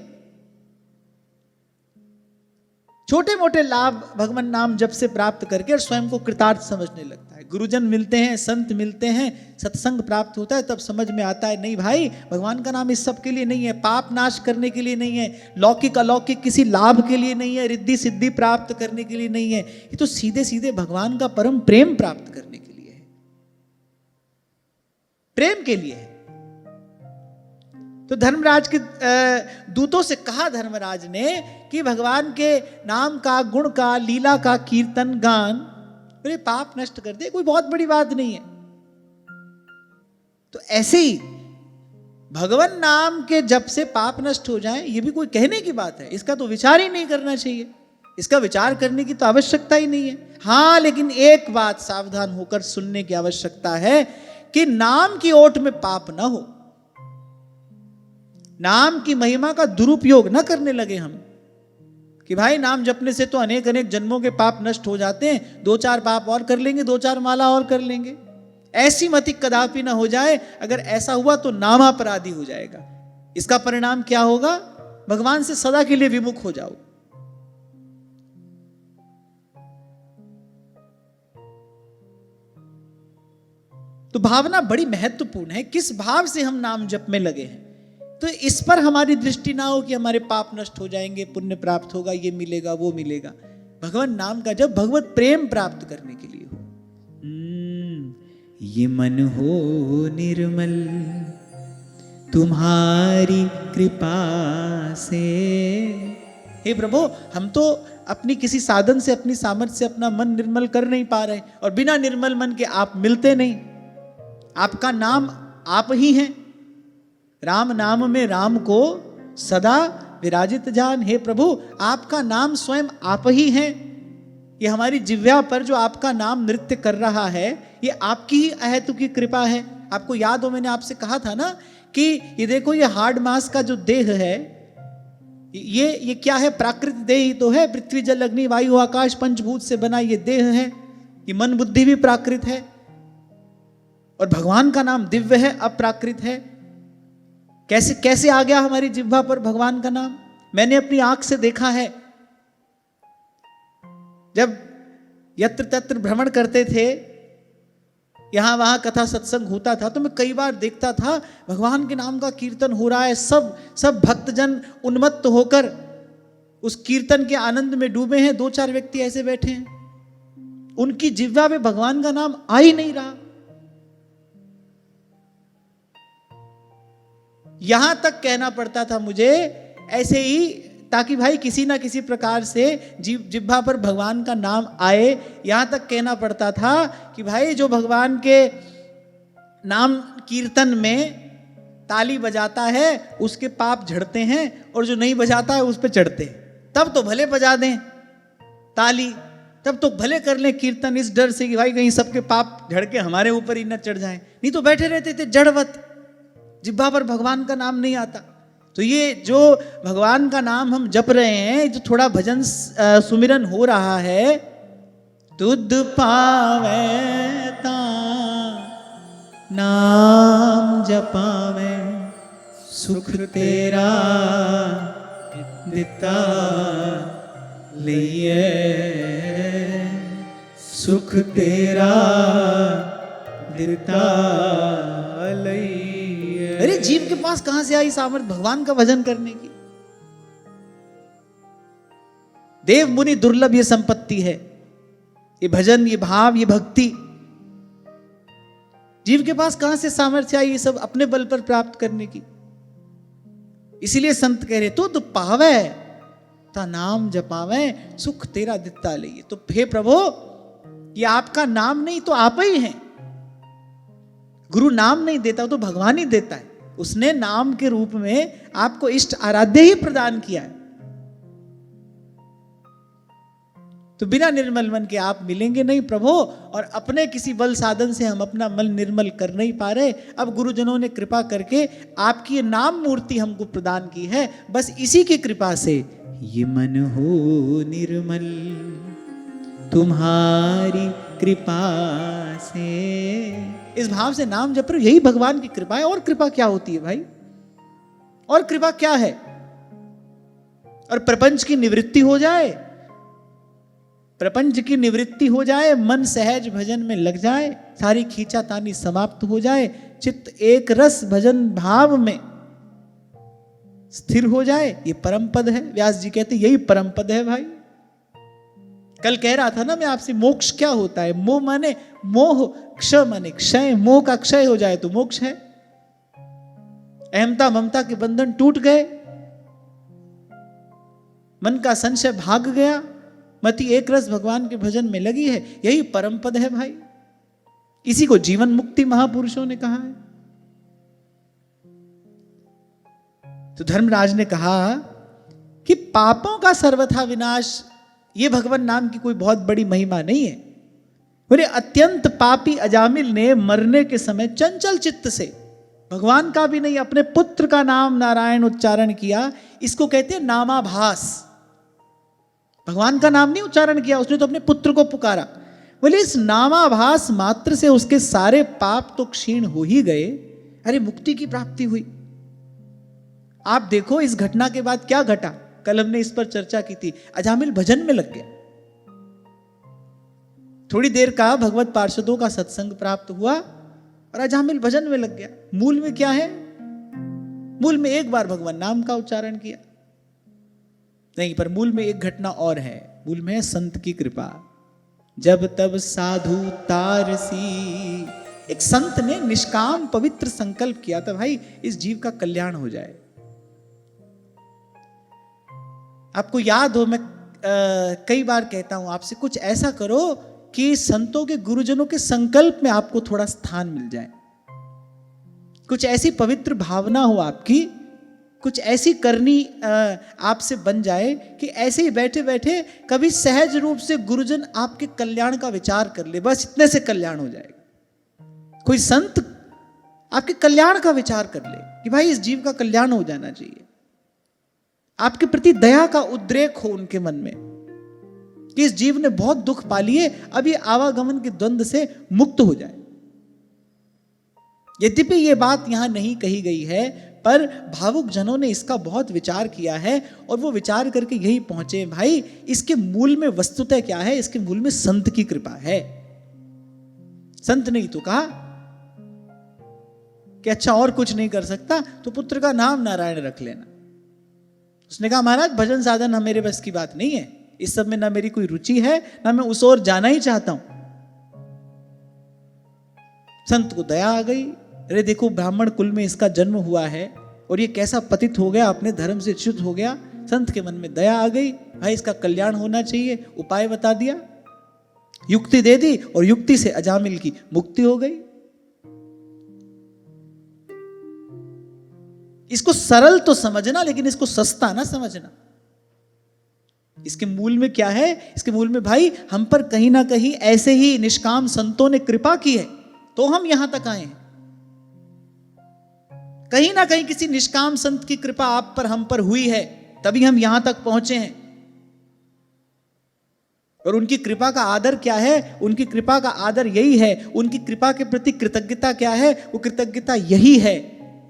छोटे मोटे लाभ भगवान नाम जप से प्राप्त करके और स्वयं को कृतार्थ समझने लगता है। गुरुजन मिलते हैं, संत मिलते हैं, सत्संग प्राप्त होता है, तब समझ में आता है नहीं भाई, भगवान का नाम इस सब के लिए नहीं है, पाप नाश करने के लिए नहीं है, लौकिक अलौकिक किसी लाभ के लिए नहीं है, रिद्धि सिद्धि प्राप्त करने के लिए नहीं है, ये तो सीधे सीधे भगवान का परम प्रेम प्राप्त करने के लिए है, प्रेम के लिए है। तो धर्मराज के दूतों से कहा धर्मराज ने कि भगवान के नाम का, गुण का, लीला का कीर्तन गान मेरे पाप नष्ट कर दे, कोई बहुत बड़ी बात नहीं है। तो ऐसे ही भगवान नाम के जप से पाप नष्ट हो जाए, ये भी कोई कहने की बात है? इसका तो विचार ही नहीं करना चाहिए, इसका विचार करने की तो आवश्यकता ही नहीं है। हाँ, लेकिन एक बात सावधान होकर सुनने की आवश्यकता है कि नाम की ओट में पाप ना हो, नाम की महिमा का दुरुपयोग न करने लगे हम, कि भाई नाम जपने से तो अनेक अनेक जन्मों के पाप नष्ट हो जाते हैं, 2-4 पाप और कर लेंगे, 2-4 माला और कर लेंगे। ऐसी मति कदापि ना हो जाए। अगर ऐसा हुआ तो नामापराधी हो जाएगा। इसका परिणाम क्या होगा? भगवान से सदा के लिए विमुख हो जाओ। तो भावना बड़ी महत्वपूर्ण है, किस भाव से हम नाम जप में लगे हैं। तो इस पर हमारी दृष्टि ना हो कि हमारे पाप नष्ट हो जाएंगे, पुण्य प्राप्त होगा, ये मिलेगा, वो मिलेगा। भगवान नाम का जब भगवत प्रेम प्राप्त करने के लिए हो। ये मन हो निर्मल तुम्हारी कृपा से। हे प्रभु, हम तो अपनी किसी साधन से, अपनी सामर्थ्य से अपना मन निर्मल कर नहीं पा रहे, और बिना निर्मल मन के आप मिलते नहीं। आपका नाम आप ही हैं। राम नाम में राम को सदा विराजित जान। हे प्रभु, आपका नाम स्वयं आप ही हैं। ये हमारी जिह्वा पर जो आपका नाम नृत्य कर रहा है, ये आपकी ही अहेतुकी कृपा है। आपको याद हो, मैंने आपसे कहा था ना कि ये देखो, ये हार्ड मास का जो देह है, ये क्या है? प्राकृत देह ही तो है। पृथ्वी जल अग्नि वायु आकाश पंचभूत से बना ये देह है। ये मन बुद्धि भी प्राकृत है, और भगवान का नाम दिव्य है, अप्राकृत है। कैसे कैसे आ गया हमारी जिह्वा पर भगवान का नाम? मैंने अपनी आंख से देखा है। जब यत्र तत्र भ्रमण करते थे, यहां वहां कथा सत्संग होता था, तो मैं कई बार देखता था भगवान के नाम का कीर्तन हो रहा है, सब भक्तजन उन्मत्त होकर उस कीर्तन के आनंद में डूबे हैं। 2-4 व्यक्ति ऐसे बैठे हैं, उनकी जिह्वा में भगवान का नाम आ ही नहीं रहा। यहां तक कहना पड़ता था मुझे ऐसे ही, ताकि भाई किसी ना किसी प्रकार से जिह्वा पर भगवान का नाम आए। यहां तक कहना पड़ता था कि भाई जो भगवान के नाम कीर्तन में ताली बजाता है उसके पाप झड़ते हैं, और जो नहीं बजाता है उस पे चढ़ते हैं। तब तो भले बजा दें ताली, तब तो भले कर लें कीर्तन, इस डर से कि भाई कहीं सबके पाप झड़ के हमारे ऊपर ही न चढ़ जाए। नहीं तो बैठे रहते थे जड़वत, जिह्वा पर भगवान का नाम नहीं आता। तो ये जो भगवान का नाम हम जप रहे हैं, जो थोड़ा भजन सुमिरन हो रहा है, तुद पावे ता नाम जपावे, सुख तेरा दिता लिए, सुख तेरा दिता लिए। अरे जीव के पास कहां से आई सामर्थ्य भगवान का भजन करने की? देव मुनि दुर्लभ ये संपत्ति है, ये भजन, ये भाव, ये भक्ति। जीव के पास कहां से सामर्थ्य आई ये सब अपने बल पर प्राप्त करने की? इसीलिए संत कह रहे तो पावे ता नाम जपावे, सुख तेरा दिता लिए। तो हे प्रभु, ये आपका नाम नहीं तो आप ही हैं। गुरु नाम नहीं देता तो भगवान ही देता है। उसने नाम के रूप में आपको इष्ट आराध्य ही प्रदान किया है। तो बिना निर्मल मन के आप मिलेंगे नहीं प्रभु, और अपने किसी बल साधन से हम अपना मन निर्मल कर नहीं पा रहे। अब गुरुजनों ने कृपा करके आपकी ये नाम मूर्ति हमको प्रदान की है, बस इसी की कृपा से ये मन हो निर्मल तुम्हारी कृपा से। इस भाव से नाम जप रहे, यही भगवान की कृपा है। और कृपा क्या होती है भाई? और कृपा क्या है? और प्रपंच की निवृत्ति हो जाए, प्रपंच की निवृत्ति हो जाए, मन सहज भजन में लग जाए, सारी खींचातानी समाप्त हो जाए, चित्त एक रस भजन भाव में स्थिर हो जाए, ये परम पद है। व्यास जी कहते यही परम पद है भाई। कल कह रहा था ना मैं आपसे, मोक्ष क्या होता है? मोह माने मोह, क्षय माने क्षय। मोह का क्षय हो जाए तो मोक्ष है। अहमता ममता के बंधन टूट गए, मन का संशय भाग गया, मति एक रस भगवान के भजन में लगी है, यही परम पद है भाई। इसी को जीवन मुक्ति महापुरुषों ने कहा है। तो धर्मराज ने कहा कि पापों का सर्वथा विनाश, ये भगवान नाम की कोई बहुत बड़ी महिमा नहीं है। बोले अत्यंत पापी अजामिल ने मरने के समय चंचल चित्त से, भगवान का भी नहीं अपने पुत्र का नाम नारायण उच्चारण किया। इसको कहते हैं नामाभास। भगवान का नाम नहीं उच्चारण किया उसने, तो अपने पुत्र को पुकारा। बोले इस नामाभास मात्र से उसके सारे पाप तो क्षीण हो ही गए, अरे मुक्ति की प्राप्ति हुई। आप देखो इस घटना के बाद क्या घटा, कल हमने इस पर चर्चा की थी। अजामिल भजन में लग गया, थोड़ी देर का भगवत पार्षदों का सत्संग प्राप्त हुआ और अजामिल भजन में लग गया। मूल में क्या है? मूल में एक बार भगवान नाम का उच्चारण किया नहीं, पर मूल में एक घटना और है। मूल में है संत की कृपा। जब तब साधु तारसी, एक संत ने निष्काम पवित्र संकल्प किया था, भाई इस जीव का कल्याण हो जाए। आपको याद हो, मैं कई बार कहता हूं आपसे, कुछ ऐसा करो कि संतों के गुरुजनों के संकल्प में आपको थोड़ा स्थान मिल जाए। कुछ ऐसी पवित्र भावना हो आपकी, कुछ ऐसी करनी आपसे बन जाए कि ऐसे ही बैठे बैठे कभी सहज रूप से गुरुजन आपके कल्याण का विचार कर ले, बस इतने से कल्याण हो जाएगा। कोई संत आपके कल्याण का विचार कर ले कि भाई इस जीव का कल्याण हो जाना चाहिए, आपके प्रति दया का उद्रेक हो उनके मन में कि इस जीव ने बहुत दुख पा लिए, अब ये आवागमन के द्वंद्व से मुक्त हो जाए। यद्यपि ये बात यहां नहीं कही गई है, पर भावुक जनों ने इसका बहुत विचार किया है और वो विचार करके यही पहुंचे, भाई इसके मूल में वस्तुतः क्या है? इसके मूल में संत की कृपा है। संत ने ही तो कहा कि अच्छा और कुछ नहीं कर सकता तो पुत्र का नाम नारायण रख लेना। उसने कहा महाराज भजन साधन मेरे बस की बात नहीं है, इस सब में ना मेरी कोई रुचि है, ना मैं उस ओर जाना ही चाहता हूं। संत को दया आ गई, अरे देखो ब्राह्मण कुल में इसका जन्म हुआ है और ये कैसा पतित हो गया, अपने धर्म से च्युत हो गया। संत के मन में दया आ गई, भाई इसका कल्याण होना चाहिए, उपाय बता दिया, युक्ति दे दी और युक्ति से अजामिल की मुक्ति हो गई। इसको सरल तो समझना, लेकिन इसको सस्ता ना समझना। इसके मूल में क्या है? इसके मूल में भाई हम पर कहीं ना कहीं ऐसे ही निष्काम संतों ने कृपा की है तो हम यहां तक आए हैं। कहीं ना कहीं किसी निष्काम संत की कृपा आप पर हम पर हुई है, तभी हम यहां तक पहुंचे हैं। और उनकी कृपा का आदर क्या है? उनकी कृपा का आदर यही है, उनकी कृपा के प्रति कृतज्ञता क्या है? वो कृतज्ञता यही है,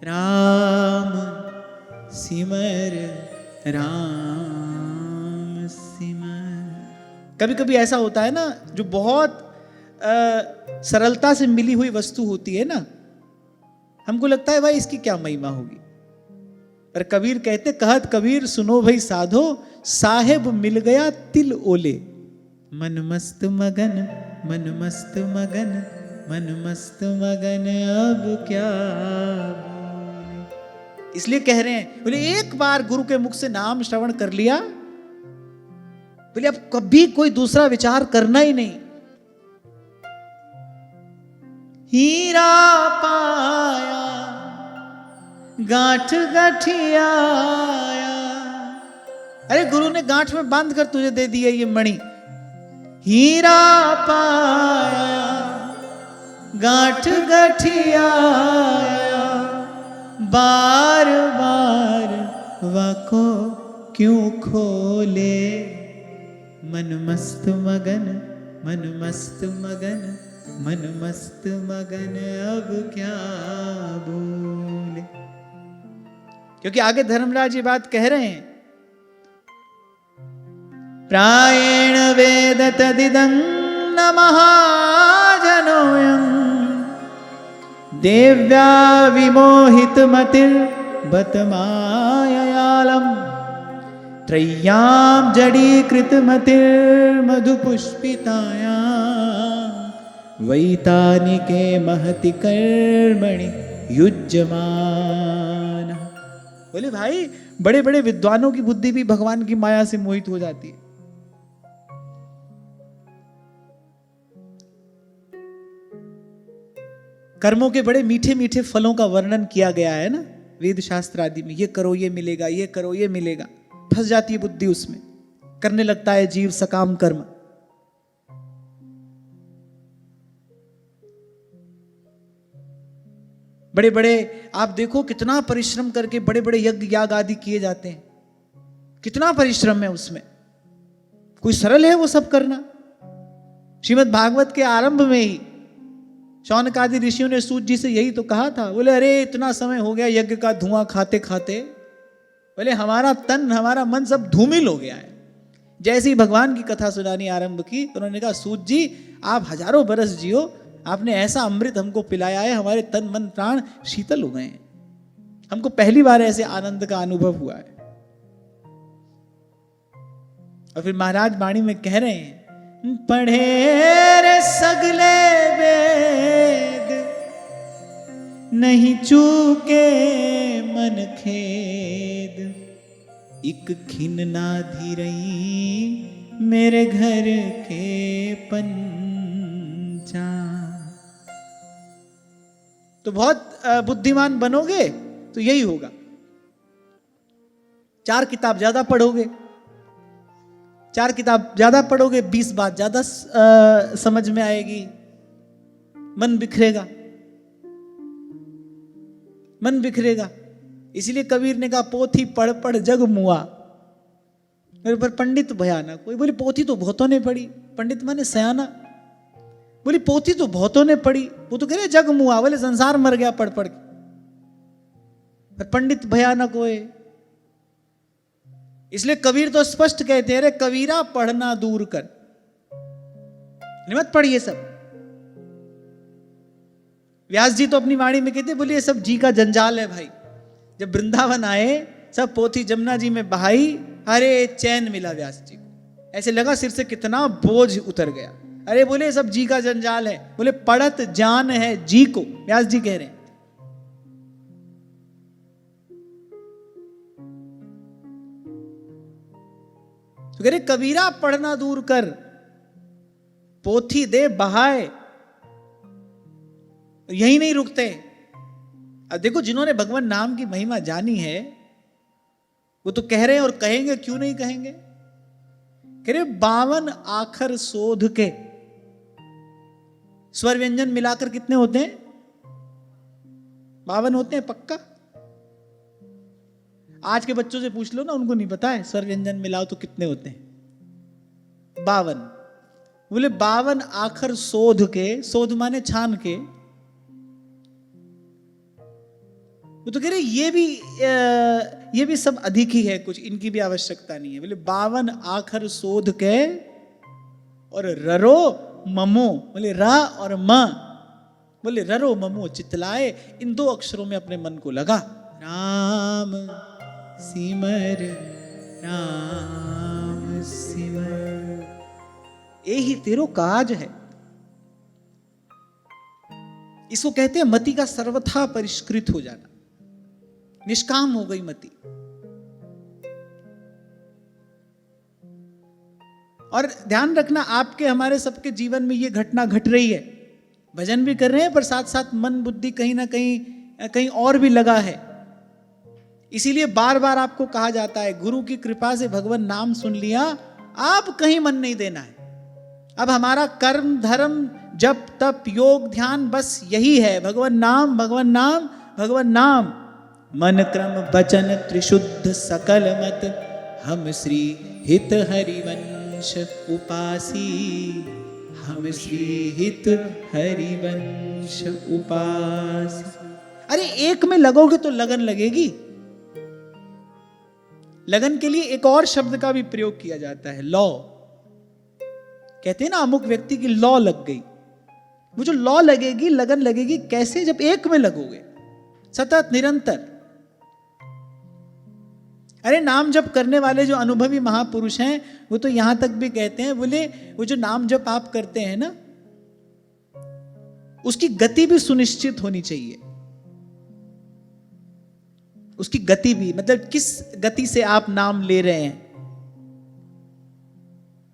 राम सिमर राम सिमर। कभी कभी ऐसा होता है ना, जो बहुत सरलता से मिली हुई वस्तु होती है ना, हमको लगता है भाई इसकी क्या महिमा होगी। पर कबीर कहते, कहत कबीर सुनो भाई साधो, साहेब मिल गया तिल ओले। मन मस्त मगन, मन मस्त मगन, मन मस्त मगन, अब क्या बोले। इसलिए कह रहे हैं, बोले एक बार गुरु के मुख से नाम श्रवण कर लिया, बोले अब कभी कोई दूसरा विचार करना ही नहीं। हीरा पाया गांठ गठियाया, अरे गुरु ने गांठ में बांध कर तुझे दे दिया ये मणि, हीरा पाया गांठ गठिया, बार बार वाको क्यों खोले, मन मस्त मगन, मन मस्त मगन, मन मस्त मगन, अब क्या बोले। क्योंकि आगे धर्मराज ये बात कह रहे हैं, प्रायेण वेद तदिदं न महाजनोऽयं, देव्या विमोहित मतिर् बत माययालम्, त्रय्यां जडीकृत मतिर् मधुपुष्पितायां, वैतानिके महति कर्मणि युज्यमान। बोले भाई, बड़े बड़े विद्वानों की बुद्धि भी भगवान की माया से मोहित हो जाती है। कर्मों के बड़े मीठे मीठे फलों का वर्णन किया गया है ना वेद शास्त्र आदि में, ये करो ये मिलेगा, ये करो ये मिलेगा। फंस जाती है बुद्धि उसमें, करने लगता है जीव सकाम कर्म। बड़े बड़े आप देखो कितना परिश्रम करके बड़े बड़े यज्ञ याग आदि किए जाते हैं, कितना परिश्रम है उसमें। कोई सरल है वो सब करना? श्रीमद् भागवत के आरंभ में ही शौनक आदि ऋषियों ने सूत जी से यही तो कहा था। बोले अरे इतना समय हो गया यज्ञ का धुआं खाते खाते, बोले हमारा तन हमारा मन सब धूमिल हो गया है। जैसे ही भगवान की कथा सुनानी आरंभ की तो उन्होंने कहा सूत जी आप हजारों बरस जियो, आपने ऐसा अमृत हमको पिलाया है, हमारे तन मन प्राण शीतल हो गए हैं, हमको पहली बार ऐसे आनंद का अनुभव हुआ है। और फिर महाराज वाणी में कह रहे हैं, पढ़े रे सगले वेद नहीं चूके मन खेद, इक खिन ना धीरई मेरे घर के पंचा। तो बहुत बुद्धिमान बनोगे तो यही होगा, 4 किताब ज्यादा पढ़ोगे, 4 किताब ज्यादा पढ़ोगे 20 बात ज्यादा समझ में आएगी, मन बिखरेगा, मन बिखरेगा। इसलिए कबीर ने कहा पोथी पढ़ पढ़ जग मुआ, मेरे पर पंडित भयाना। कोई बोले पोथी तो बहुतों ने पढ़ी, पंडित माने सयाना। बोली पोथी तो बहुतों ने पढ़ी, वो तो कह रहे जग मुआ, बोले संसार मर गया पढ़ पढ़ के, पर पंडित भयानक होए। इसलिए कबीर तो स्पष्ट कहते हैं, रे कबीरा पढ़ना दूर कर, मत पढ़िए सब। व्यास जी तो अपनी वाणी में कहते, बोले ये सब जी का जंजाल है भाई। जब वृंदावन आए सब पोथी जमुना जी में बहाई, अरे चैन मिला व्यास जी को, ऐसे लगा सिर से कितना बोझ उतर गया। अरे बोले सब जी का जंजाल है, बोले पढ़त जान है जी को, व्यास जी कह रहे हैं। तो कह रहे कबीरा पढ़ना दूर कर, पोथी दे बहाए। यही नहीं रुकते। अब देखो जिन्होंने भगवान नाम की महिमा जानी है वो तो कह रहे हैं, और कहेंगे, क्यों नहीं कहेंगे। कह रहे 52 आखर शोध के, स्वर व्यंजन मिलाकर कितने होते हैं? 52 होते हैं पक्का। आज के बच्चों से पूछ लो ना, उनको नहीं पता है स्वर व्यंजन मिलाओ तो कितने होते हैं। 52। बोले 52 आखर शोध के, शोध माने छान के। वो तो कह रहे ये भी सब अधिक ही है, कुछ इनकी भी आवश्यकता नहीं है। बोले 52 आखर शोध के और ररो ममो, बोले रा और म, बोले ररो ममो चितलाए, इन 2 अक्षरों में अपने मन को लगा। राम सिमर राम सिमर, यही तेरो काज है। इसको कहते हैं मति का सर्वथा परिष्कृत हो जाना, निष्काम हो गई मति। और ध्यान रखना आपके हमारे सबके जीवन में ये घटना घट रही है। भजन भी कर रहे हैं पर साथ साथ मन बुद्धि कहीं ना कहीं और भी लगा है। इसीलिए बार बार आपको कहा जाता है गुरु की कृपा से भगवान नाम सुन लिया, आप कहीं मन नहीं देना है। अब हमारा कर्म धर्म जप तप योग ध्यान बस यही है, भगवान नाम भगवान नाम भगवान नाम। मन क्रम वचन त्रिशुद्ध सकल मत, हम श्री हित हरिवंश उपासी, हम श्री हित हरिवंश उपासी। अरे एक में लगोगे तो लगन लगेगी। लगन के लिए एक और शब्द का भी प्रयोग किया जाता है, लौ। कहते हैं ना अमुक व्यक्ति की लौ लग गई। वो जो लौ लगेगी, लगन लगेगी, कैसे? जब एक में लगोगे, सतत निरंतर। अरे नाम जप करने वाले जो अनुभवी महापुरुष हैं, वो तो यहां तक भी कहते हैं, बोले वो जो नाम जप आप करते हैं ना, उसकी गति भी सुनिश्चित होनी चाहिए। उसकी गति भी, मतलब किस गति से आप नाम ले रहे हैं।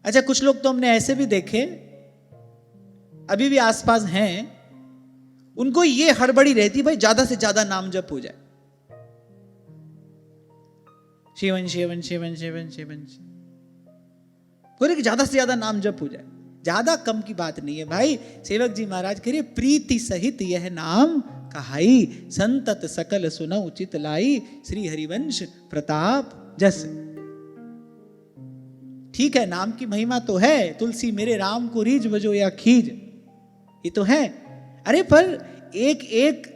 अच्छा, कुछ लोग तो हमने ऐसे भी देखे, अभी भी आसपास हैं, उनको ये हड़बड़ी रहती भाई ज्यादा से ज्यादा नाम जप हो जाए, शिवन शिवन शिवन शिवन शिवन, बोले कि ज्यादा से ज्यादा नाम जप हो जाए। ज्यादा कम की बात नहीं है भाई। सेवक जी महाराज कह रहे प्रीति सहित यह नाम कहाई, संतत सकल सुन उचित लाई, श्री हरिवंश प्रताप जस। ठीक है, नाम की महिमा तो है, तुलसी मेरे राम को रीझ बजो या खीज, ये तो है। अरे पर एक एक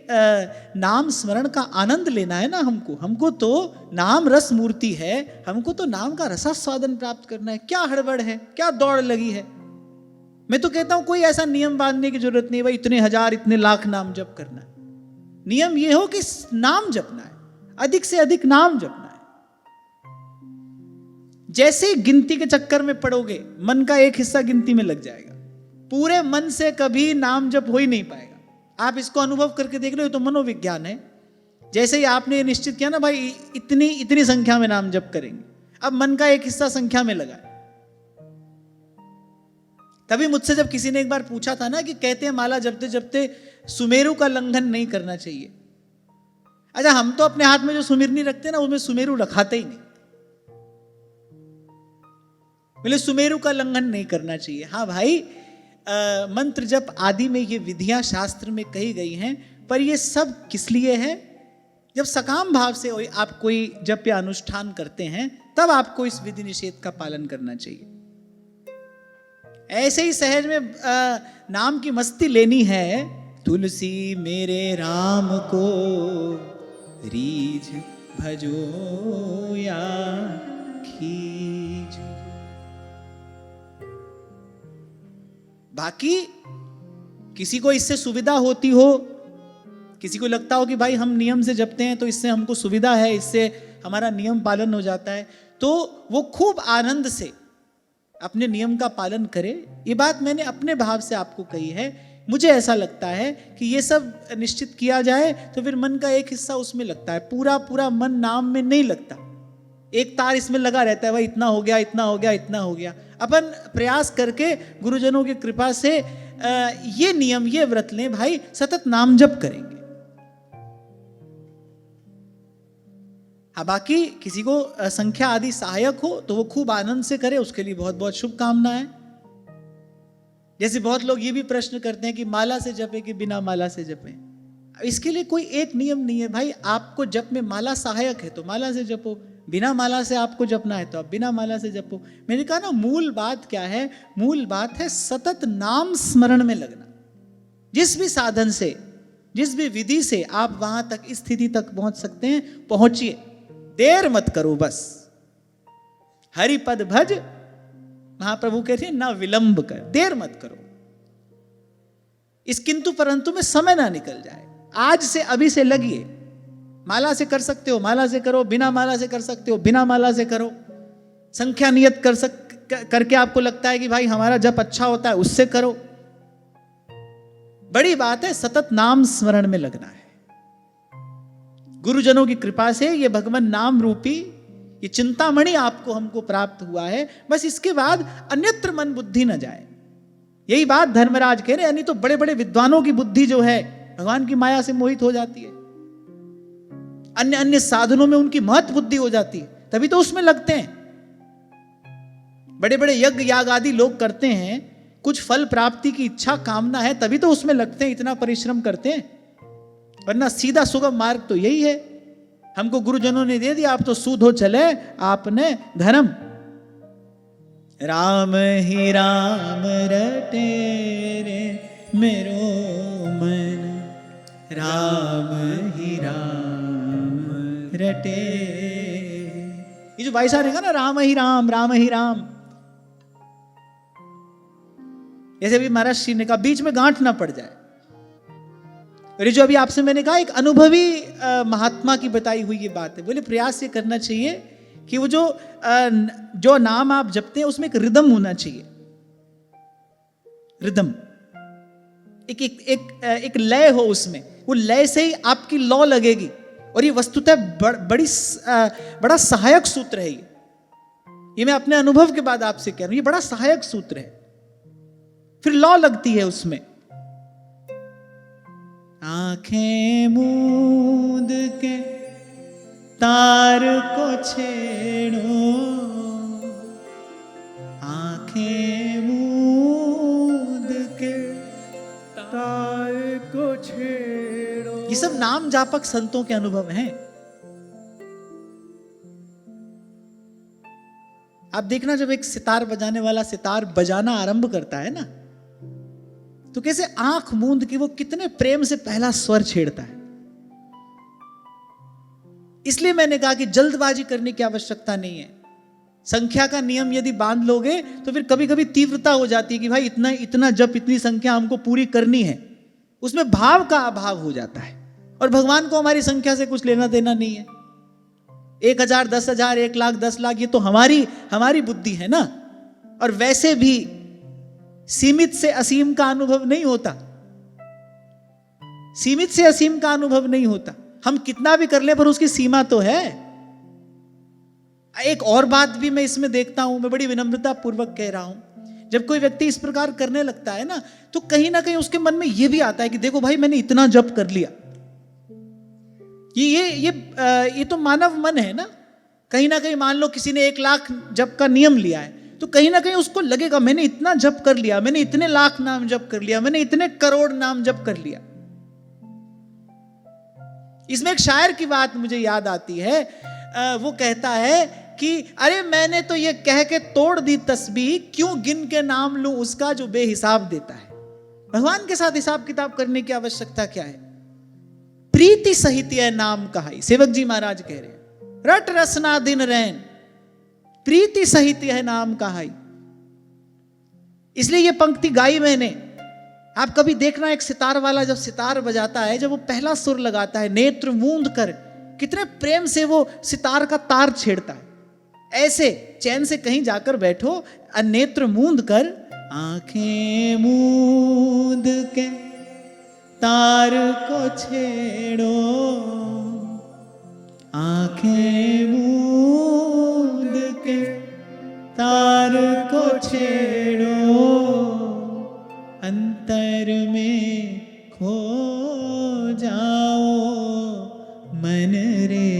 नाम स्मरण का आनंद लेना है ना हमको। हमको तो नाम रस मूर्ति है, हमको तो नाम का रसास्वादन प्राप्त करना है। क्या हड़बड़ है, क्या दौड़ लगी है? मैं तो कहता हूं कोई ऐसा नियम बांधने की जरूरत नहीं भाई, इतने हजार इतने लाख नाम जप करना है। नियम ये हो कि नाम जपना है, अधिक से अधिक नाम जपना है। जैसे गिनती के चक्कर में पड़ोगे, मन का एक हिस्सा गिनती में लग जाएगा, पूरे मन से कभी नाम जप हो ही नहीं पाएगा। आप इसको अनुभव करके देख लो, तो मनोविज्ञान है। जैसे ही आपने निश्चित किया ना भाई इतनी इतनी संख्या में नाम जप करेंगे, अब मन का एक हिस्सा संख्या में लगा। तभी मुझसे जब किसी ने एक बार पूछा था ना कि कहते हैं माला जपते जपते सुमेरु का लंघन नहीं करना चाहिए। अच्छा, हम तो अपने हाथ में जो सुमिरनी रखते हैं ना, उसमें सुमेरु रखाते ही नहीं। बोले सुमेरु का लंघन नहीं करना चाहिए। हाँ भाई, मंत्र जप आदि में ये विधियां शास्त्र में कही गई हैं, पर ये सब किस लिए है? जब सकाम भाव से आप कोई जप या अनुष्ठान करते हैं, तब आपको इस विधि निषेध का पालन करना चाहिए। ऐसे ही सहज में नाम की मस्ती लेनी है, तुलसी मेरे राम को रीझ भजो या खींच। बाकी किसी को इससे सुविधा होती हो, किसी को लगता हो कि भाई हम नियम से जपते हैं तो इससे हमको सुविधा है, इससे हमारा नियम पालन हो जाता है, तो वो खूब आनंद से अपने नियम का पालन करे। ये बात मैंने अपने भाव से आपको कही है। मुझे ऐसा लगता है कि ये सब निश्चित किया जाए तो फिर मन का एक हिस्सा उसमें लगता है, पूरा पूरा मन नाम में नहीं लगता। एक तार इसमें लगा रहता है, भाई इतना हो गया इतना हो गया इतना हो गया। अपन प्रयास करके गुरुजनों की कृपा से ये नियम ये व्रत लें भाई, सतत नाम जप करेंगे। हाँ, बाकी किसी को संख्या आदि सहायक हो तो वो खूब आनंद से करे, उसके लिए बहुत बहुत शुभकामनाएं। जैसे बहुत लोग ये भी प्रश्न करते हैं कि माला से जपे कि बिना माला से जपे। इसके लिए कोई एक नियम नहीं है भाई। आपको जप में माला सहायक है तो माला से जपो, बिना माला से आपको जपना है तो आप बिना माला से जपो। मैंने कहा ना, मूल बात क्या है? मूल बात है सतत नाम स्मरण में लगना। जिस भी साधन से, जिस भी विधि से आप वहां तक, इस स्थिति तक पहुंच सकते हैं, पहुंचिए। देर मत करो, बस हरि पद भज। महाप्रभु कहते हैं ना विलंब कर, देर मत करो। इस किंतु परंतु में समय ना निकल जाए। आज से अभी से लगिए। माला से कर सकते हो माला से करो, बिना माला से कर सकते हो बिना माला से करो। संख्या नियत करके आपको लगता है कि भाई हमारा जप अच्छा होता है, उससे करो। बड़ी बात है सतत नाम स्मरण में लगना है। गुरुजनों की कृपा से ये भगवान नाम रूपी ये चिंतामणि आपको हमको प्राप्त हुआ है। बस इसके बाद अन्यत्र मन बुद्धि न जाए। यही बात धर्मराज कह रहे हैं। नहीं तो बड़े बड़े विद्वानों की बुद्धि जो है भगवान की माया से मोहित हो जाती है, अन्य अन्य साधनों में उनकी महत्व बुद्धि हो जाती है, तभी तो उसमें लगते हैं। बड़े बड़े यज्ञ याग आदि लोग करते हैं, कुछ फल प्राप्ति की इच्छा कामना है तभी तो उसमें लगते हैं, इतना परिश्रम करते हैं, वरना सीधा सुगम मार्ग तो यही है। हमको गुरुजनों ने दे दिया, आप तो सूधो चले आपने धर्म। राम ही राम रटे रे मेरो मन, राम ही राम रटे। ये जो भाई साहब ना, राम ही राम, राम ही राम, जैसे भी महाराज श्री ने कहा बीच में गांठ ना पड़ जाए। और ये जो अभी आपसे मैंने कहा एक अनुभवी महात्मा की बताई हुई ये बात है। बोले प्रयास ये करना चाहिए कि वो जो नाम आप जपते हैं उसमें एक रिदम होना चाहिए, रिदम, एक लय हो उसमें, वो लय से ही आपकी लौ लगेगी। और ये वस्तुतः बड़ा सहायक सूत्र है ये मैं अपने अनुभव के बाद आपसे कह रहा हूं, ये बड़ा सहायक सूत्र है, फिर लौ लगती है उसमें। आंखें मूंद के तार को छेड़ो, आंखें मूंद के तार को छेड़ो। ये सब नाम जापक संतों के अनुभव हैं। आप देखना जब एक सितार बजाने वाला सितार बजाना आरंभ करता है ना, तो कैसे आंख मूंद के वो कितने प्रेम से पहला स्वर छेड़ता है। इसलिए मैंने कहा कि जल्दबाजी करने की आवश्यकता नहीं है। संख्या का नियम यदि बांध लोगे तो फिर कभी कभी तीव्रता हो जाती है कि भाई इतना इतना जप, इतनी संख्या हमको पूरी करनी है, उसमें भाव का अभाव हो जाता है। और भगवान को हमारी संख्या से कुछ लेना देना नहीं है। 1000, 10,000, 1 लाख, 10 लाख, ये तो हमारी बुद्धि है ना। और वैसे भी सीमित से असीम का अनुभव नहीं होता, सीमित से असीम का अनुभव नहीं होता। हम कितना भी कर ले पर उसकी सीमा तो है। एक और बात भी मैं इसमें देखता हूं, मैं बड़ी विनम्रता पूर्वक कह रहा हूं, जब कोई व्यक्ति इस प्रकार करने लगता है ना, तो कहीं ना कहीं उसके मन में यह भी आता है कि देखो भाई मैंने इतना जप कर लिया। ये तो मानव मन है ना। कहीं ना कहीं मान लो किसी ने 1 लाख जप का नियम लिया है, तो कहीं ना कहीं उसको लगेगा मैंने इतना जप कर लिया, मैंने इतने लाख नाम जप कर लिया, मैंने इतने करोड़ नाम जप कर लिया। इसमें एक शायर की बात मुझे याद आती है। वो कहता है कि अरे मैंने तो ये कह के तोड़ दी तस्बीह, क्यों गिन के नाम लूं उसका जो बेहिसाब देता है। भगवान के साथ हिसाब किताब करने की आवश्यकता क्या है। प्रीति सहित यह नाम कहाई, सेवक जी महाराज कह रहे हैं, रट रसना दिन रैन, प्रीति सहित यह नाम कहाई। इसलिए यह पंक्ति गाई मैंने। आप कभी देखना एक सितार वाला जब सितार बजाता है, जब वो पहला सुर लगाता है, नेत्र मूंद कर कितने प्रेम से वो सितार का तार छेड़ता है। ऐसे चैन से कहीं जाकर बैठो, नेत्र मूंद कर, आंखें मूंद के तार को छेड़ो, आंखें मूंद के तार को छेड़ो, अंतर में खो जाओ मन रे,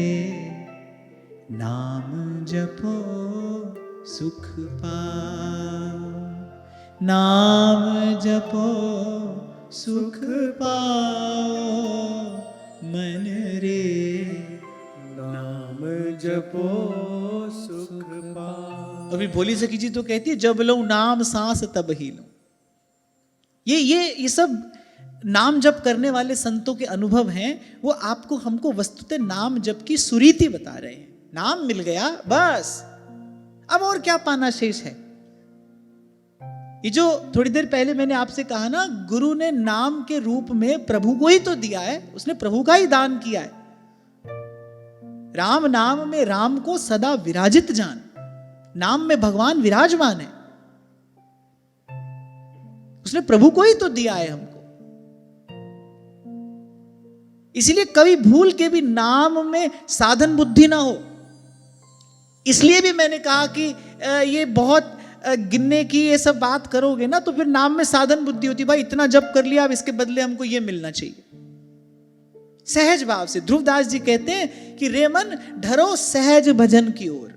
नाम जपो सुख पाओ, नाम जपो सुख पाओ मन रे, नाम जपो सुख पाओ। अभी भोली सखी जी तो कहती है जब लऊं नाम सांस तब ही लऊं। ये सब नाम जप करने वाले संतों के अनुभव हैं। वो आपको हमको वस्तुतः नाम जप की सुरीति बता रहे हैं। नाम मिल गया बस, अब और क्या पाना शेष है। ये जो थोड़ी देर पहले मैंने आपसे कहा ना, गुरु ने नाम के रूप में प्रभु को ही तो दिया है, उसने प्रभु का ही दान किया है। राम नाम में राम को सदा विराजित जान, नाम में भगवान विराजमान है, उसने प्रभु को ही तो दिया है हमको। इसलिए कभी भूल के भी नाम में साधन बुद्धि ना हो। इसलिए भी मैंने कहा कि ये बहुत गिनने की ये सब बात करोगे ना, तो फिर नाम में साधन बुद्धि होती, भाई इतना जप कर लिया, अब इसके बदले हमको ये मिलना चाहिए। सहज भाव से ध्रुवदास जी कहते हैं कि रे मन ढरो सहज भजन की ओर।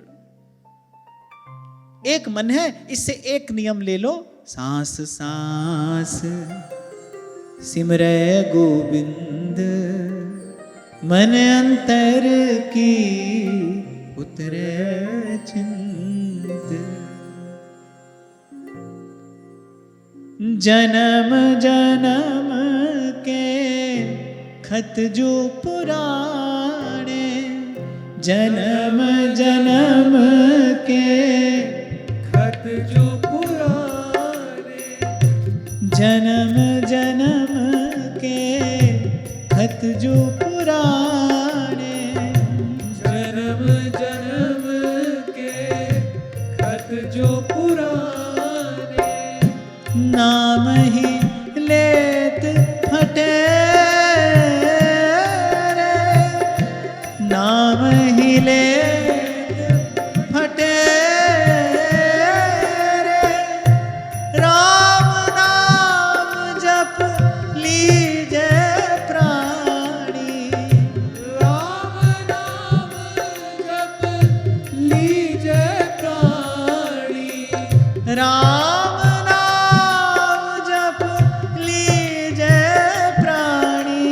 एक मन है, इससे एक नियम ले लो, सांस सांस सिमरै गोविंद, मन अंतर की उतरे चिंत। जन्म जन्म के खत जो पुराणे, जन्म जन्म के खत जो पुराने, जन्म जन्म के खत जो पुराणे, जन्म जन्म के खत जो पुराने, नाम ही लेत फटे रे, नाम ही लेत फटे रे, राम नाम जप लीजे प्राणी, राम नाम जप लीजे प्राणी, राम नाम जप लीजे प्राणी,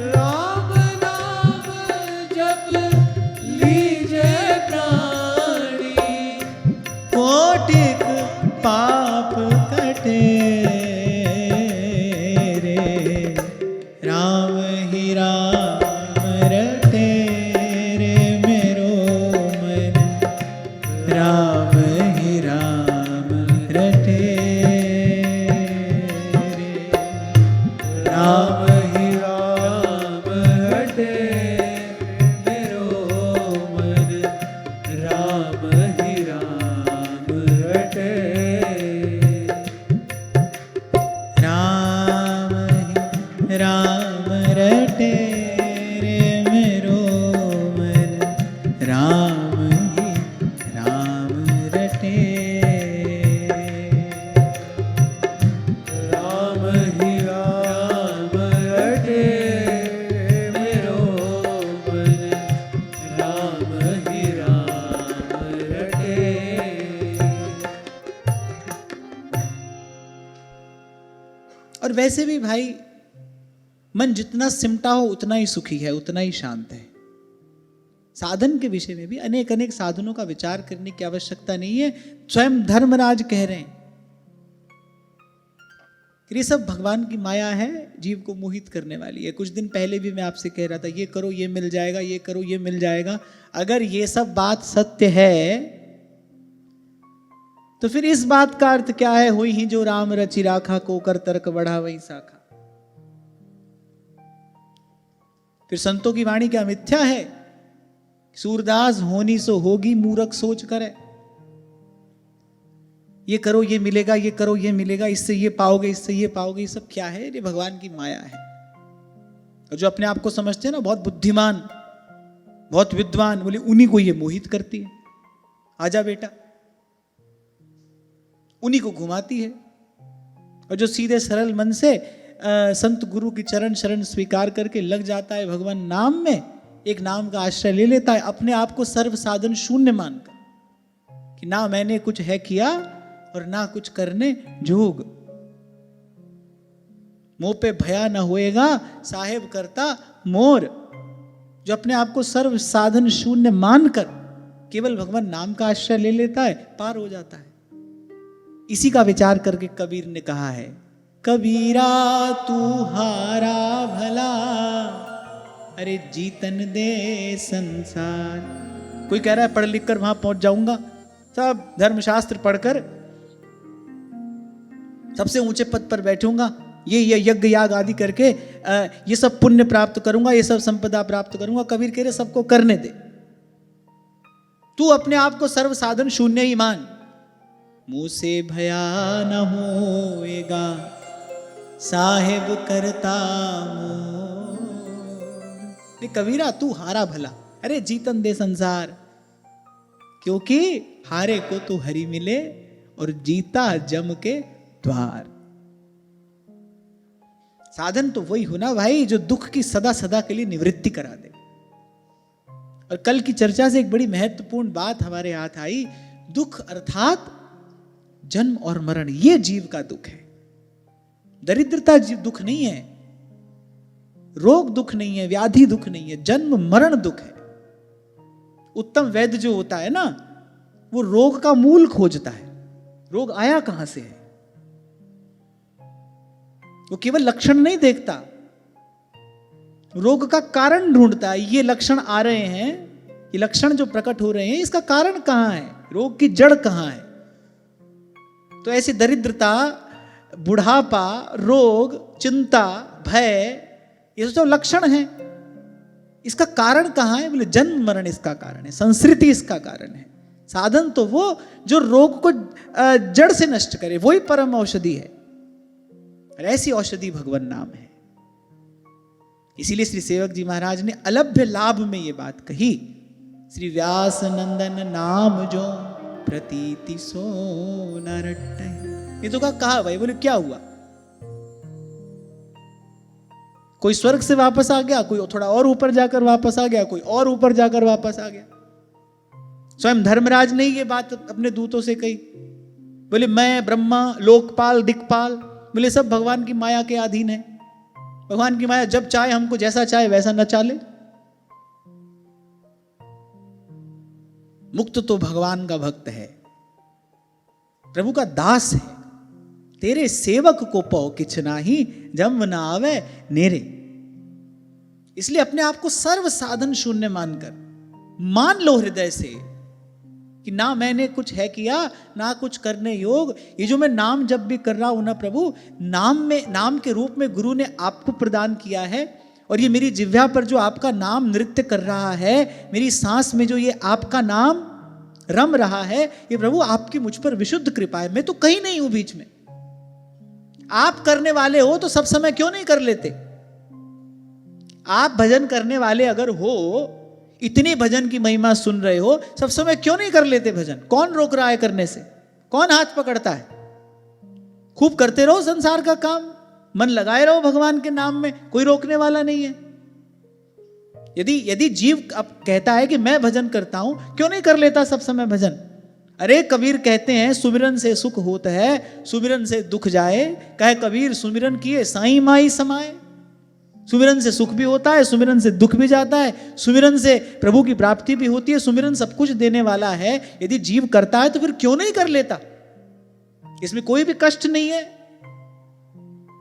राम नाम जप लीजे प्राणी, कोटिक पाप कटे रे, राम ही राम रटे रे मेरो मन, राम ही राम रटे रे, राम ही राम हटे मेरो मन, राम ही राम हटे, राम ही राम रटे रे मेरो मन, राम ही राम रटे, राम ही राम हटे मेरो मन, राम ही राम हटे। और वैसे भी भाई मन जितना सिमटा हो उतना ही सुखी है, उतना ही शांत है। साधन के विषय में भी अनेक अनेक साधनों का विचार करने की आवश्यकता नहीं है। स्वयं धर्मराज कह रहे हैं कि ये सब भगवान की माया है, जीव को मोहित करने वाली है। कुछ दिन पहले भी मैं आपसे कह रहा था, ये करो ये मिल जाएगा, ये करो ये मिल जाएगा। अगर ये सब बात सत्य है तो फिर इस बात का अर्थ क्या है, हुई ही जो राम रचि राखा, को कर तर्क बढ़ा वही साखा। फिर संतों की वाणी क्या मिथ्या है? सूरदास होनी सो होगी, मूर्ख सोच करे। ये करो ये मिलेगा, ये करो ये मिलेगा, इससे ये पाओगे, इससे ये पाओगे, ये सब क्या है? ये भगवान की माया है। और जो अपने आप को समझते हैं ना बहुत बुद्धिमान, बहुत विद्वान, बोले उन्हीं को ये मोहित करती है। आजा बेटा, उन्हीं को घुमाती है। और जो सीधे सरल मन से संत गुरु की चरण शरण स्वीकार करके लग जाता है भगवान नाम में, एक नाम का आश्रय ले लेता है, अपने आप को सर्व साधन शून्य मानकर कि ना मैंने कुछ है किया और ना कुछ करने जोग, मुंह पे भया न होएगा साहेब करता मोर। जो अपने आप को सर्व साधन शून्य मानकर केवल भगवान नाम का आश्रय ले लेता है, पार हो जाता है। इसी का विचार करके कबीर ने कहा है, कबीरा तू हारा भला, अरे जीतन दे संसार। कोई कह रहा है पढ़ लिख कर वहां पहुंच जाऊंगा, सब धर्मशास्त्र पढ़कर सबसे ऊंचे पद पर बैठूंगा, ये यज्ञ याग आदि करके ये सब पुण्य प्राप्त करूंगा, ये सब संपदा प्राप्त करूंगा। कबीर कह रहे सबको करने दे, तू अपने आप को सर्व साधन शून्य ही मान। मुंह से भया न होएगा साहेब करता मोर। कबीरा तू हारा भला, अरे जीतन दे संसार, क्योंकि हारे को तो हरि मिले और जीता जम के द्वार। साधन तो वही होना भाई जो दुख की सदा सदा के लिए निवृत्ति करा दे। और कल की चर्चा से एक बड़ी महत्वपूर्ण बात हमारे हाथ आई, दुख अर्थात जन्म और मरण ये जीव का दुख है। दरिद्रता दुख नहीं है, रोग दुख नहीं है, व्याधि दुख नहीं है, जन्म मरण दुख है। उत्तम वैद्य जो होता है ना, वो रोग का मूल खोजता है, रोग आया कहां से है। वो केवल लक्षण नहीं देखता, रोग का कारण ढूंढता है। ये लक्षण आ रहे हैं, ये लक्षण जो प्रकट हो रहे हैं, इसका कारण कहां है, रोग की जड़ कहां है। तो ऐसी दरिद्रता, बुढ़ापा, रोग, चिंता, भय, ये तो लक्षण है। इसका कारण कहां है? बोले जन्म मरण इसका कारण है, संस्कृति इसका कारण है। साधन तो वो जो रोग को जड़ से नष्ट करे, वही परम औषधि है। और ऐसी औषधि भगवान नाम है। इसीलिए श्री सेवक जी महाराज ने अलभ्य लाभ में ये बात कही, श्री व्यास नंदन नाम जो प्रतीति सो न रट्टे। ये तो कहा भाई, बोले क्या हुआ? कोई स्वर्ग से वापस आ गया, कोई थोड़ा और ऊपर जाकर वापस आ गया, कोई और ऊपर जाकर वापस आ गया। स्वयं धर्मराज ने ये बात अपने दूतों से कही। बोले मैं ब्रह्मा, लोकपाल, दिक्पाल, बोले सब भगवान की माया के अधीन है। भगवान की माया जब चाहे हमको जैसा चाहे वैसा न चाले। मुक्त तो भगवान का भक्त है, प्रभु का दास है। तेरे सेवक को पौ किछ नाही, जम न आवे नेरे। इसलिए अपने आप को सर्व साधन शून्य मानकर मान लो हृदय से कि ना मैंने कुछ है किया, ना कुछ करने योग। ये जो मैं नाम जब भी कर रहा हूं ना प्रभु, नाम के रूप में गुरु ने आपको प्रदान किया है। और ये मेरी जिह्वा पर जो आपका नाम नृत्य कर रहा है, मेरी सांस में जो ये आपका नाम रम रहा है, ये प्रभु आपकी मुझ पर विशुद्ध कृपा है। मैं तो कहीं नहीं हूं बीच में। आप करने वाले हो तो सब समय क्यों नहीं कर लेते? आप भजन करने वाले अगर हो, इतनी भजन की महिमा सुन रहे हो, सब समय क्यों नहीं कर लेते भजन? कौन रोक रहा है करने से? कौन हाथ पकड़ता है? खूब करते रहो संसार का काम, मन लगाए रहो भगवान के नाम में, कोई रोकने वाला नहीं है। यदि जीव अब कहता है कि मैं भजन करता हूं, क्यों नहीं कर लेता सब समय भजन? अरे कबीर कहते हैं सुमिरन से सुख होता है, सुमिरन से दुख जाए। कहे कबीर सुमिरन किए साईं माई समाए। सुमिरन से सुख भी होता है, सुमिरन से दुख भी जाता है, सुमिरन से प्रभु की प्राप्ति भी होती है। सुमिरन सब कुछ देने वाला है। यदि जीव करता है तो फिर क्यों नहीं कर लेता? इसमें कोई भी कष्ट नहीं है,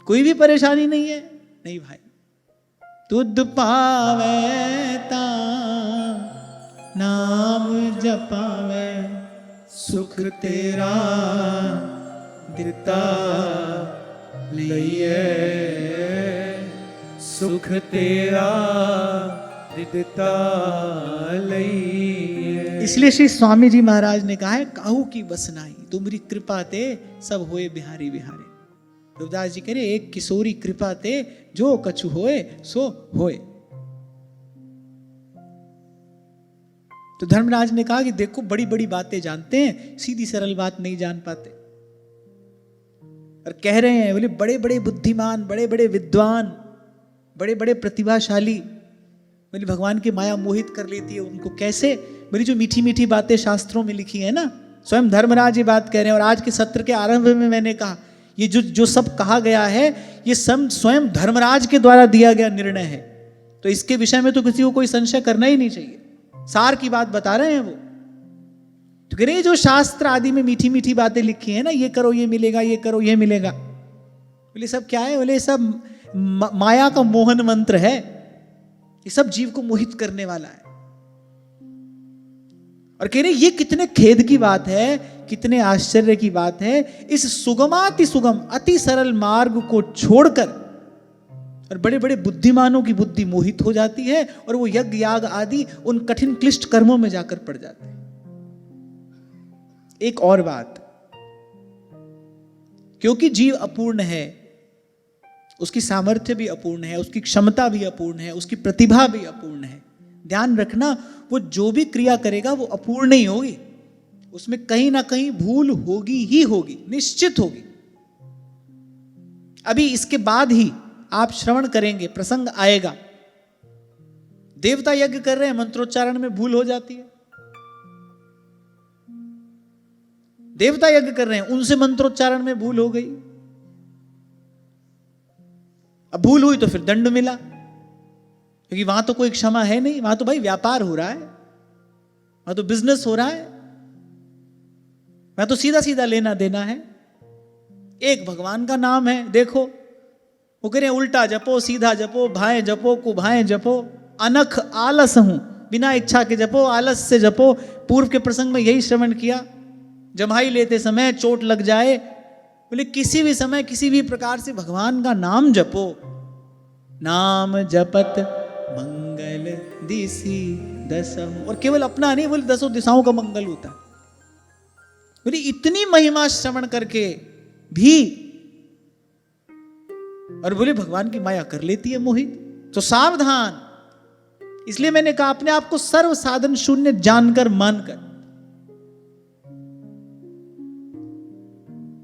कोई भी परेशानी नहीं है। नहीं भाई, तुद पावे ता नाम जपावे, सुख तेरा दिता लइए, सुख तेरा दिता लइए। इसलिए श्री स्वामी जी महाराज ने कहा है, काहू की बसनाई तुमरी कृपा ते सब होए बिहारी बिहारी। रविदास जी कह रहे, एक किशोरी कृपा ते जो कछु होए सो होए। तो धर्मराज ने कहा कि देखो बड़ी बड़ी बातें जानते हैं, सीधी सरल बात नहीं जान पाते। और कह रहे हैं, बोले बड़े बड़े बुद्धिमान, बड़े बड़े विद्वान, बड़े बड़े प्रतिभाशाली, बोले भगवान की माया मोहित कर लेती है उनको। कैसे? बोली जो मीठी मीठी बातें शास्त्रों में लिखी है ना, स्वयं धर्मराज ये बात कह रहे हैं। और आज के सत्र के आरंभ में मैंने कहा, ये जो सब कहा गया है, ये सब स्वयं धर्मराज के द्वारा दिया गया निर्णय है। तो इसके विषय में तो किसी को कोई संशय करना ही नहीं चाहिए। सार की बात बता रहे हैं वो। तो कह रहे जो शास्त्र आदि में मीठी मीठी बातें लिखी है ना, ये करो ये मिलेगा, ये करो ये मिलेगा, बोले सब क्या है? बोले सब माया का मोहन मंत्र है। ये सब जीव को मोहित करने वाला है। और कह रहे ये कितने खेद की बात है, कितने आश्चर्य की बात है। इस सुगमाति सुगम अति सरल मार्ग को छोड़कर और बड़े बड़े बुद्धिमानों की बुद्धि मोहित हो जाती है और वो यज्ञ याग आदि उन कठिन क्लिष्ट कर्मों में जाकर पड़ जाते हैं। एक और बात, क्योंकि जीव अपूर्ण है, उसकी सामर्थ्य भी अपूर्ण है, उसकी क्षमता भी अपूर्ण है, उसकी प्रतिभा भी अपूर्ण है। ध्यान रखना, वो जो भी क्रिया करेगा वो अपूर्ण ही होगी, उसमें कहीं ना कहीं भूल होगी ही होगी, निश्चित होगी। अभी इसके बाद ही आप श्रवण करेंगे, प्रसंग आएगा, देवता यज्ञ कर रहे हैं, मंत्रोच्चारण में भूल हो जाती है। देवता यज्ञ कर रहे हैं, उनसे मंत्रोच्चारण में भूल हो गई। अब भूल हुई तो फिर दंड मिला, क्योंकि वहां तो कोई क्षमा है नहीं, वहां तो भाई व्यापार हो रहा है, वहां तो बिजनेस हो रहा है, वहां तो सीधा सीधा लेना देना है। एक भगवान का नाम है, देखो वो कह रहे हैं उल्टा जपो, सीधा जपो, भाएं जपो, कुभाएं जपो, अनख आलस हूं, बिना इच्छा के जपो, आलस से जपो। पूर्व के प्रसंग में यही श्रवण किया, जम्हाई लेते समय चोट लग जाए, बोले किसी भी समय किसी भी प्रकार से भगवान का नाम जपो। नाम जपत मंगल दिशि दसहु, और केवल अपना नहीं, बोले 10 दिशाओं का मंगल होता है। बोले इतनी महिमा श्रवण करके भी, और बोले भगवान की माया कर लेती है मोहित, तो सावधान। इसलिए मैंने कहा अपने आप को सर्व साधन शून्य जानकर मानकर।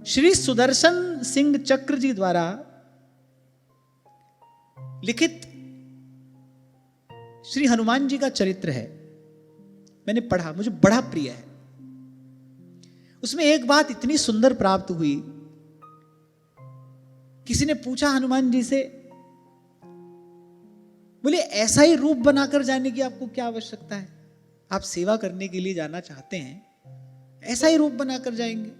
श्री सुदर्शन सिंह चक्र जी द्वारा लिखित श्री हनुमान जी का चरित्र है, मैंने पढ़ा, मुझे बड़ा प्रिय है। उसमें एक बात इतनी सुंदर प्राप्त हुई, किसी ने पूछा हनुमान जी से, बोले ऐसा ही रूप बनाकर जाने की आपको क्या आवश्यकता है? आप सेवा करने के लिए जाना चाहते हैं, ऐसा ही रूप बनाकर जाएंगे?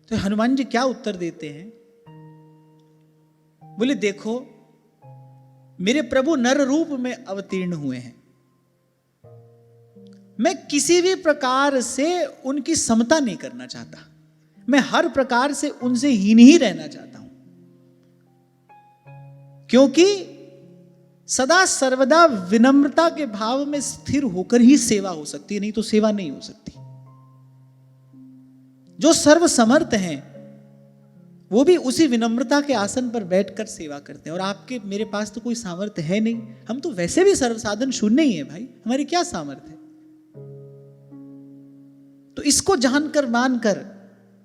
तो हनुमान जी क्या उत्तर देते हैं? बोले देखो, मेरे प्रभु नर रूप में अवतीर्ण हुए हैं, मैं किसी भी प्रकार से उनकी समता नहीं करना चाहता, मैं हर प्रकार से उनसे हीन ही रहना चाहता हूं, क्योंकि सदा सर्वदा विनम्रता के भाव में स्थिर होकर ही सेवा हो सकती है, नहीं तो सेवा नहीं हो सकती। जो सर्व समर्थ हैं वो भी उसी विनम्रता के आसन पर बैठकर सेवा करते हैं, और आपके मेरे पास तो कोई सामर्थ्य है नहीं, हम तो वैसे भी सर्व साधन शून्य ही है भाई, हमारी क्या सामर्थ्य है? तो इसको जानकर मानकर,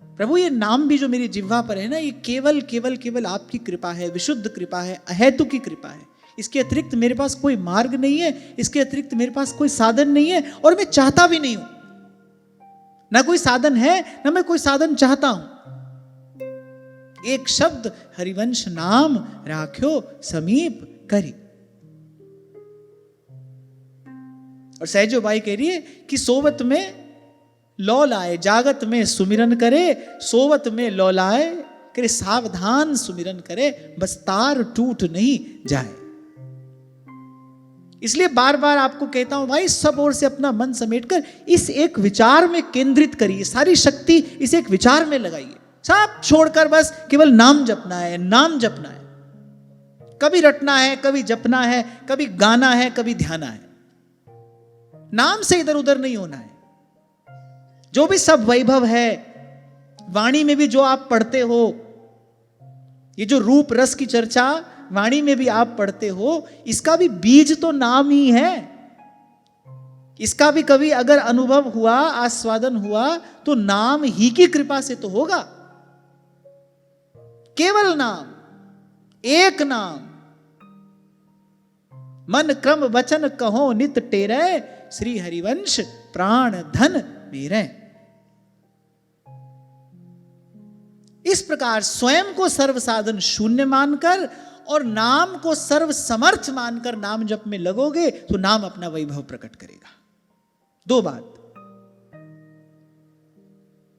प्रभु ये नाम भी जो मेरी जिह्वा पर है ना, ये केवल केवल केवल आपकी कृपा है, विशुद्ध कृपा है, अहेतु की कृपा है। इसके अतिरिक्त मेरे पास कोई मार्ग नहीं है, इसके अतिरिक्त मेरे पास कोई साधन नहीं है, और मैं चाहता भी नहीं हूं। ना कोई साधन है, ना मैं कोई साधन चाहता हूं। एक शब्द हरिवंश नाम राख्यो समीप करी। और सहजो बाई कह रही है कि सोवत में लौ लाए, जागत में सुमिरन करे, सोवत में लौ लाए, करे सावधान सुमिरन करे, बस तार टूट नहीं जाए। इसलिए बार बार आपको कहता हूं भाई, सब ओर से अपना मन समेटकर इस एक विचार में केंद्रित करिए, सारी शक्ति इस एक विचार में लगाइए, सब छोड़कर बस केवल नाम जपना है, नाम जपना है। कभी रटना है, कभी जपना है, कभी गाना है, कभी ध्याना है। नाम से इधर उधर नहीं होना है। जो भी सब वैभव है, वाणी में भी जो आप पढ़ते हो, ये जो रूप रस की चर्चा वाणी में भी आप पढ़ते हो, इसका भी बीज तो नाम ही है। इसका भी कभी अगर अनुभव हुआ, आस्वादन हुआ, तो नाम ही की कृपा से तो होगा। केवल नाम, एक नाम, मन क्रम वचन कहो नित टेरे, श्री हरिवंश प्राण धन मेरे। इस प्रकार स्वयं को सर्व साधन शून्य मानकर और नाम को सर्व समर्थ मानकर नाम जप में लगोगे तो नाम अपना वैभव प्रकट करेगा। दो बात।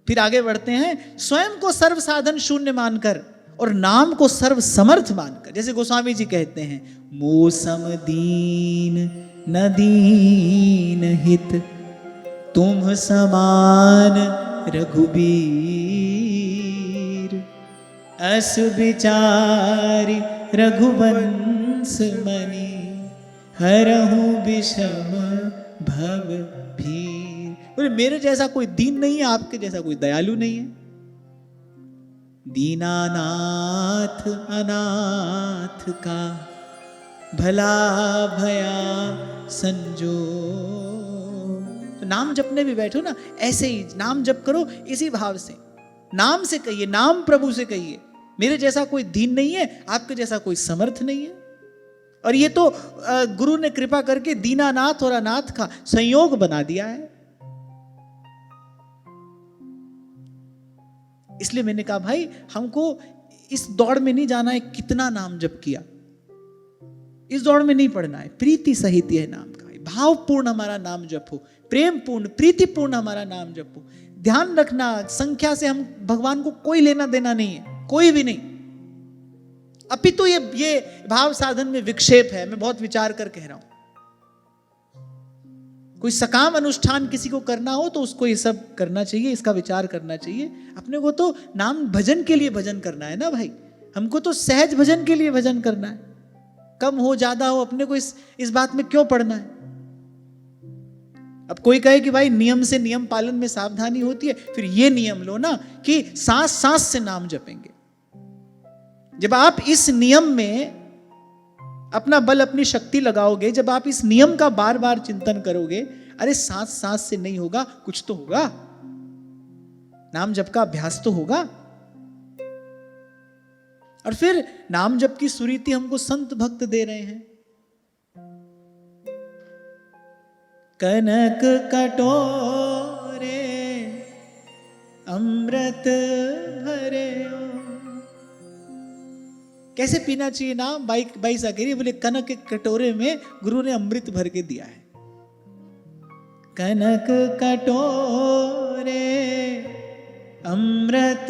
फिर आगे बढ़ते हैं, स्वयं को सर्व साधन शून्य मानकर और नाम को सर्व समर्थ मानकर। जैसे गोस्वामी जी कहते हैं, मोसम दीन न दीन हित, तुम समान रघुबीर, अस विचारी रघुवंश मणि, हरहु विषम भव भीर। बोले मेरे जैसा कोई दीन नहीं है, आपके जैसा कोई दयालु नहीं है। दीनानाथ अनाथ का भला भया संजो। तो नाम जपने भी बैठो ना, ऐसे ही नाम जप करो, इसी भाव से नाम से कहिए, नाम प्रभु से कहिए, मेरे जैसा कोई दीन नहीं है, आपके जैसा कोई समर्थ नहीं है। और ये तो गुरु ने कृपा करके दीनानाथ और अनाथ का संयोग बना दिया है। इसलिए मैंने कहा भाई हमको इस दौड़ में नहीं जाना है कितना नाम जप किया, इस दौड़ में नहीं पढ़ना है, प्रीति सहित यह नाम का भावपूर्ण हमारा नाम जप हो, प्रेम पूर्ण प्रीतिपूर्ण हमारा नाम जप हो। ध्यान रखना संख्या से हम भगवान को कोई लेना देना नहीं है, कोई भी नहीं, अपितु ये भाव साधन में विक्षेप है। मैं बहुत विचार कर कह रहा हूं, कोई सकाम अनुष्ठान किसी को करना हो तो उसको ये सब करना चाहिए, इसका विचार करना चाहिए। अपने को तो नाम भजन के लिए भजन करना है ना भाई, हमको तो सहज भजन के लिए भजन करना है। कम हो ज्यादा हो अपने को इस बात में क्यों पड़ना है। अब कोई कहे कि भाई नियम से नियम पालन में सावधानी होती है, फिर ये नियम लो ना कि सांस सांस से नाम जपेंगे। जब आप इस नियम में अपना बल अपनी शक्ति लगाओगे, जब आप इस नियम का बार बार चिंतन करोगे, अरे सांस सांस से नहीं होगा, कुछ तो होगा, नाम जप का अभ्यास तो होगा। और फिर नाम जप की सुरीति हमको संत भक्त दे रहे हैं। कनक कटोरे अमृत भरे। कैसे पीना चाहिए नाम? बाई साकेरी बोले कनक के कटोरे में गुरु ने अमृत भर के दिया है। कनक कटोरे अमृत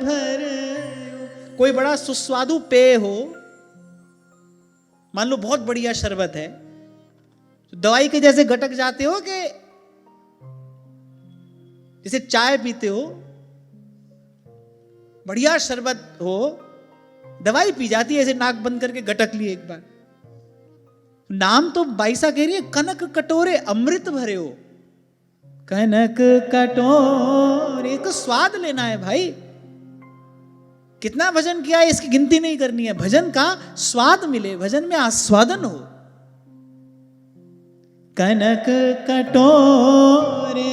भर। कोई बड़ा सुस्वादु पेय हो, मान लो बहुत बढ़िया शरबत है, तो दवाई के जैसे गटक जाते हो कि जैसे चाय पीते हो, बढ़िया शरबत हो, दवाई पी जाती है ऐसे नाक बंद करके गटक लिए एक बार। नाम तो बाईसा कह रही है कनक कटोरे अमृत भरे हो। कनक कटोरे को स्वाद लेना है भाई। कितना भजन किया है इसकी गिनती नहीं करनी है, भजन का स्वाद मिले, भजन में आस्वादन हो। कनक कटोरे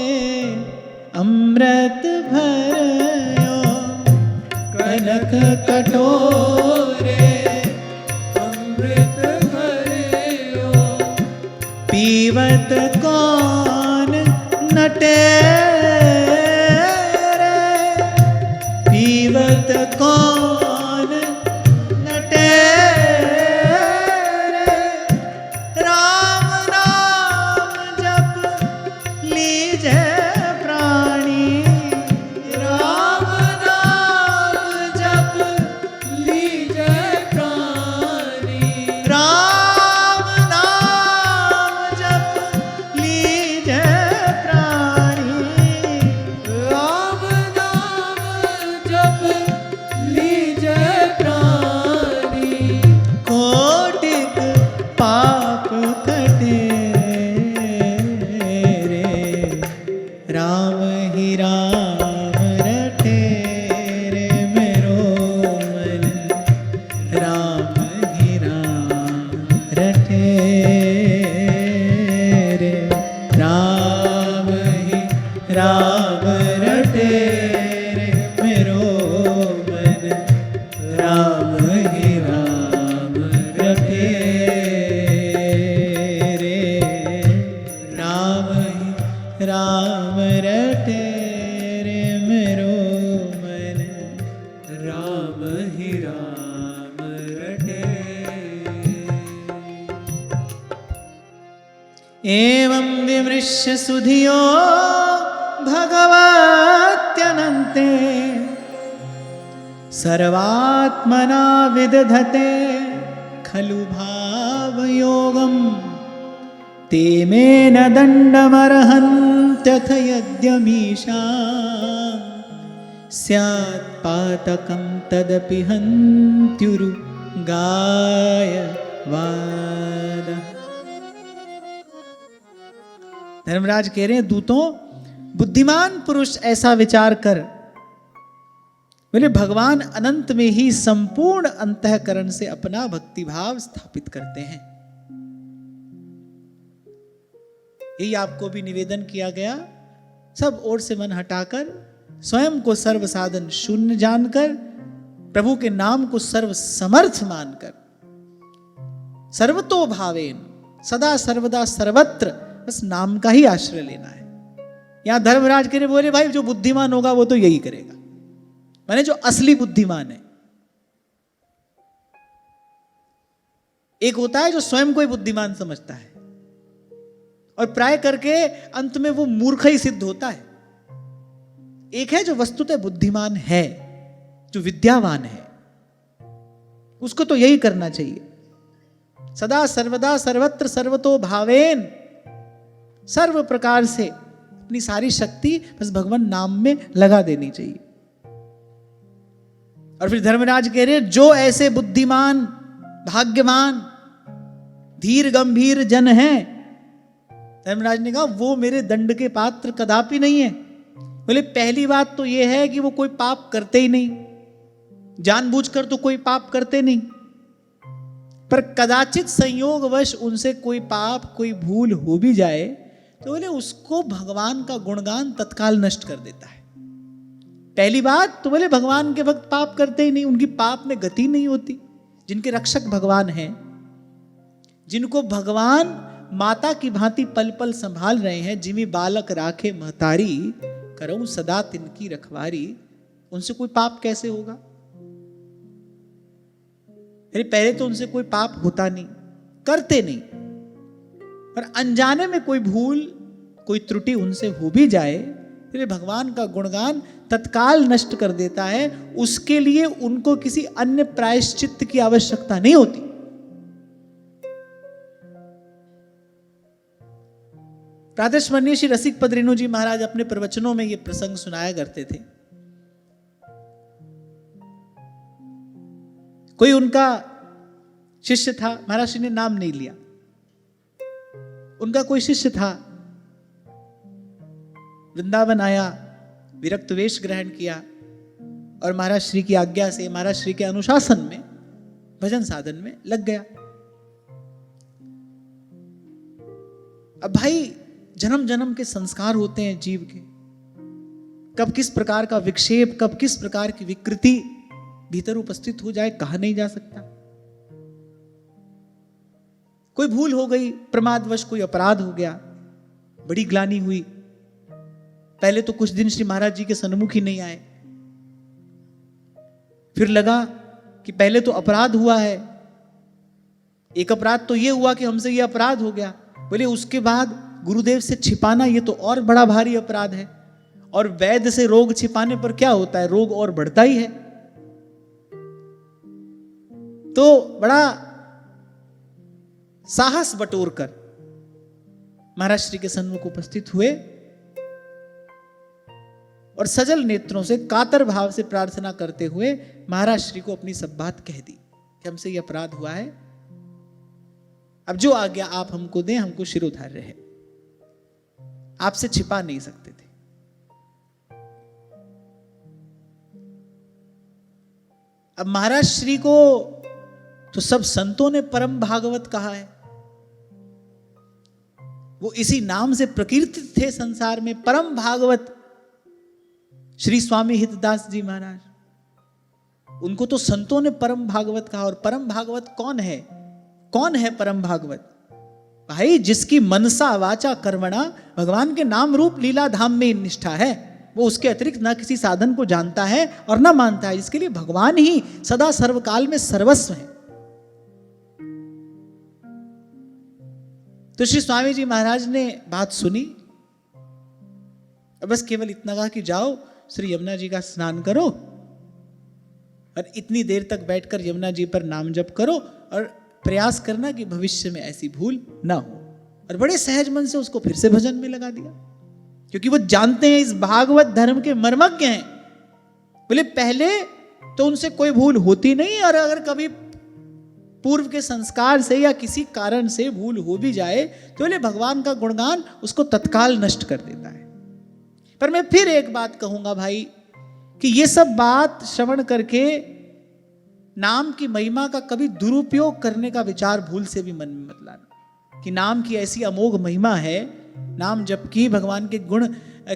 अमृत भरो। कनक कटोरे अमृत भरियो। पीवत कौन नटे रे, पीवत कौन नटे रे। राम नाम जप लीजे प्राणी। राम नाम जप लीजे प्राणी। राम नाम जप लीजे प्राणी। राम नाम जप लीजे प्राणी। कोटिक पाप कटे रे, राम ही राम रटे रे मेरो मन। राम ही राम रटे रे, राम ही राम रटे रे मेरो मन। राम ही राम रटे रे, राम ही राम रटे रे मेरो मन। राम ही राम रटे। एवं विमृश्य सुधियो भगवत्यनन्ते, सर्वात्मना विदधते खलु भावयोगम्। ते मेन दण्डमर्हन्त्यथ यद्यमीशा, स्यात् पातकं तदपि हन्त्युरु गायवाद। धर्मराज कह रहे हैं दूतों, बुद्धिमान पुरुष ऐसा विचार कर, बोले भगवान अनंत में ही संपूर्ण अंतःकरण से अपना भक्ति भाव स्थापित करते हैं। यही आपको भी निवेदन किया गया, सब ओर से मन हटाकर, स्वयं को सर्व साधन शून्य जानकर, प्रभु के नाम को सर्व समर्थ मानकर, सर्वतो भावेन सदा सर्वदा सर्वत्र बस नाम का ही आश्रय लेना है। यहां धर्मराज के लिए बोले भाई जो बुद्धिमान होगा वो तो यही करेगा, माने जो असली बुद्धिमान है। एक होता है जो स्वयं को ही बुद्धिमान समझता है और प्राय करके अंत में वो मूर्ख ही सिद्ध होता है। एक है जो वस्तुतः बुद्धिमान है, जो विद्यावान है, उसको तो यही करना चाहिए, सदा सर्वदा सर्वत्र सर्वतो भावेन, सर्व प्रकार से अपनी सारी शक्ति बस भगवान नाम में लगा देनी चाहिए। और फिर धर्मराज कह रहे जो ऐसे बुद्धिमान भाग्यवान धीर गंभीर जन हैं, धर्मराज ने कहा वो मेरे दंड के पात्र कदापि नहीं है। बोले पहली बात तो यह है कि वो कोई पाप करते ही नहीं, जानबूझकर तो कोई पाप करते नहीं, पर कदाचित संयोगवश उनसे कोई पाप कोई भूल हो भी जाए तो बोले उसको भगवान का गुणगान तत्काल नष्ट कर देता है। पहली बात तो बोले भगवान के भक्त पाप करते ही नहीं, उनकी पाप में गति नहीं होती। जिनके रक्षक भगवान हैं, जिनको भगवान माता की भांति पल पल संभाल रहे हैं, जिमी बालक राखे महतारी करऊं सदा तिनकी रखवारी, उनसे कोई पाप कैसे होगा? अरे पहले तो उनसे कोई पाप होता नहीं, करते नहीं, पर अनजाने में कोई भूल कोई त्रुटि उनसे हो भी जाए तो भगवान का गुणगान तत्काल नष्ट कर देता है। उसके लिए उनको किसी अन्य प्रायश्चित्त की आवश्यकता नहीं होती। प्रातस्मरणीय श्री रसिक पद रेणु जी महाराज अपने प्रवचनों में यह प्रसंग सुनाया करते थे। कोई उनका शिष्य था, महाराज श्री ने नाम नहीं लिया, उनका कोई शिष्य था, वृंदावन आया, विरक्त वेश ग्रहण किया और महाराज श्री की आज्ञा से, महाराज श्री के अनुशासन में भजन साधन में लग गया। अब भाई जन्म जन्म के संस्कार होते हैं जीव के, कब किस प्रकार का विक्षेप, कब किस प्रकार की विकृति भीतर उपस्थित हो जाए कहा नहीं जा सकता। कोई भूल हो गई, प्रमादवश कोई अपराध हो गया, बड़ी ग्लानि हुई। पहले तो कुछ दिन श्री महाराज जी के सन्मुख ही नहीं आए, फिर लगा कि पहले तो अपराध हुआ है, एक अपराध तो ये हुआ कि हमसे ये अपराध हो गया, बोले उसके बाद गुरुदेव से छिपाना ये तो और बड़ा भारी अपराध है। और वैद्य से रोग छिपाने पर क्या होता है, रोग और बढ़ता ही है। तो बड़ा साहस बटोर कर महाराज श्री के सन्मुख उपस्थित हुए और सजल नेत्रों से कातर भाव से प्रार्थना करते हुए महाराज श्री को अपनी सब बात कह दी कि हमसे यह अपराध हुआ है, अब जो आज्ञा आप हमको दें, हमको शिरोधार्य है, आपसे छिपा नहीं सकते थे। अब महाराज श्री को तो सब संतों ने परम भागवत कहा है, वो इसी नाम से प्रकीर्तित थे संसार में, परम भागवत श्री स्वामी हितदास जी महाराज, उनको तो संतों ने परम भागवत कहा। और परम भागवत कौन है? कौन है परम भागवत? भाई जिसकी मनसा वाचा कर्मणा भगवान के नाम रूप लीला धाम में निष्ठा है, वो उसके अतिरिक्त ना किसी साधन को जानता है और ना मानता है, इसके लिए भगवान ही सदा सर्वकाल में सर्वस्व है। तो श्री स्वामी जी महाराज ने बात सुनी, बस केवल इतना कहा कि जाओ श्री यमुना जी का स्नान करो और इतनी देर तक बैठकर यमुना जी पर नाम जप करो और प्रयास करना कि भविष्य में ऐसी भूल ना हो। और बड़े सहज मन से उसको फिर से भजन में लगा दिया, क्योंकि वो जानते हैं इस भागवत धर्म के मर्मज्ञ हैं। बोले पहले तो उनसे कोई भूल होती नहीं, और अगर कभी पूर्व के संस्कार से या किसी कारण से भूल हो भी जाए तो बोले भगवान का गुणगान उसको तत्काल नष्ट कर देता है। पर मैं फिर एक बात कहूंगा भाई, कि ये सब बात श्रवण करके नाम की महिमा का कभी दुरुपयोग करने का विचार भूल से भी मन में मत लाना, कि नाम की ऐसी अमोघ महिमा है, नाम जप की, भगवान के गुण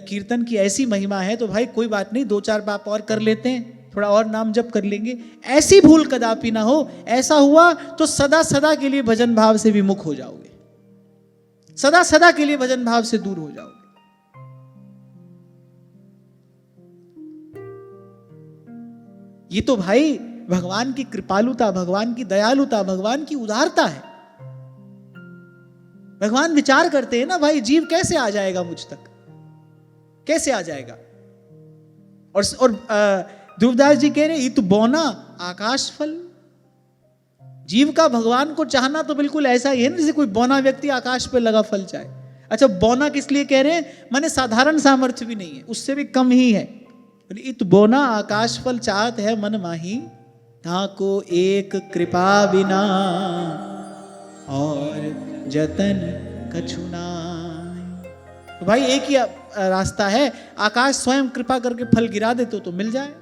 कीर्तन की ऐसी महिमा है, तो भाई कोई बात नहीं, 2-4 बाप और कर लेते हैं, थोड़ा और नाम जप कर लेंगे, ऐसी भूल कदापि ना हो। ऐसा हुआ तो सदा सदा के लिए भजन भाव से विमुख हो जाओगे, सदा सदा के लिए भजन भाव से दूर हो जाओगे। ये तो भाई भगवान की कृपालुता, भगवान की दयालुता, भगवान की उदारता है। भगवान विचार करते हैं ना भाई, जीव कैसे आ जाएगा मुझ तक, कैसे आ जाएगा। और ध्रुवदास जी कह रहे इत बोना आकाश फल। जीव का भगवान को चाहना तो बिल्कुल ऐसा ही है ना जैसे कोई बौना व्यक्ति आकाश पे लगा फल चाहे। अच्छा, बौना किस लिए कह रहे हैं? माने साधारण सामर्थ्य भी नहीं है, उससे भी कम ही है। इत बोना आकाश फल चाहत है मन माही, ताको एक कृपा बिना और जतन कछु नाहि। तो भाई एक ही रास्ता है, आकाश स्वयं कृपा करके फल गिरा दे तो मिल जाए।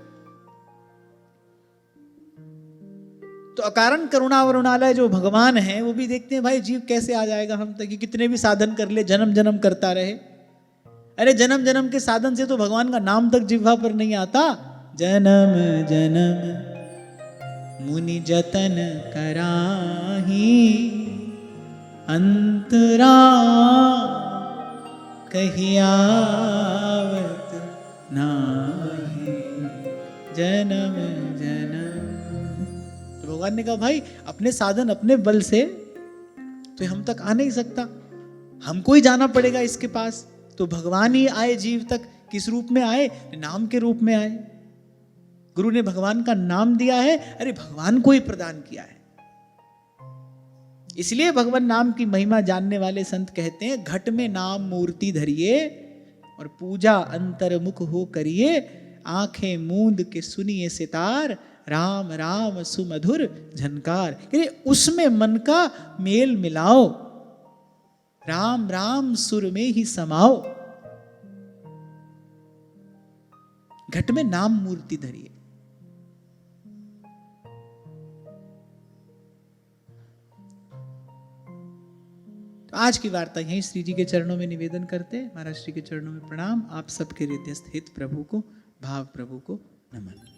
तो अकारण करुणा वरुणालय जो भगवान है वो भी देखते हैं भाई जीव कैसे आ जाएगा हम तक, कि कितने भी साधन कर ले, जन्म जन्म करता रहे। अरे जन्म जन्म के साधन से तो भगवान का नाम तक जिह्वा पर नहीं आता। जन्म जन्म मुनि जतन कराही, अंतरा कहियावत नाही। जन्म जन्म, तो भगवान ने कहा भाई अपने साधन अपने बल से तो हम तक आ नहीं सकता, हमको ही जाना पड़ेगा इसके पास। तो भगवान ही आए जीव तक। किस रूप में आए? नाम के रूप में आए। गुरु ने भगवान का नाम दिया है, अरे भगवान को ही प्रदान किया है। इसलिए भगवान नाम की महिमा जानने वाले संत कहते हैं, घट में नाम मूर्ति धरिए और पूजा अंतर्मुख हो करिए, आंखें मूंद के सुनिए सितार, राम राम सुमधुर झनकार। उसमें मन का मेल मिलाओ, राम राम सुर में ही समाओ। घट में नाम मूर्ति धरिए। तो आज की वार्ता यहीं श्री जी के चरणों में निवेदन करते हैं। महाराज श्री के चरणों में प्रणाम। आप सबके हृदयस्थ हित प्रभु को, भाव प्रभु को नमन।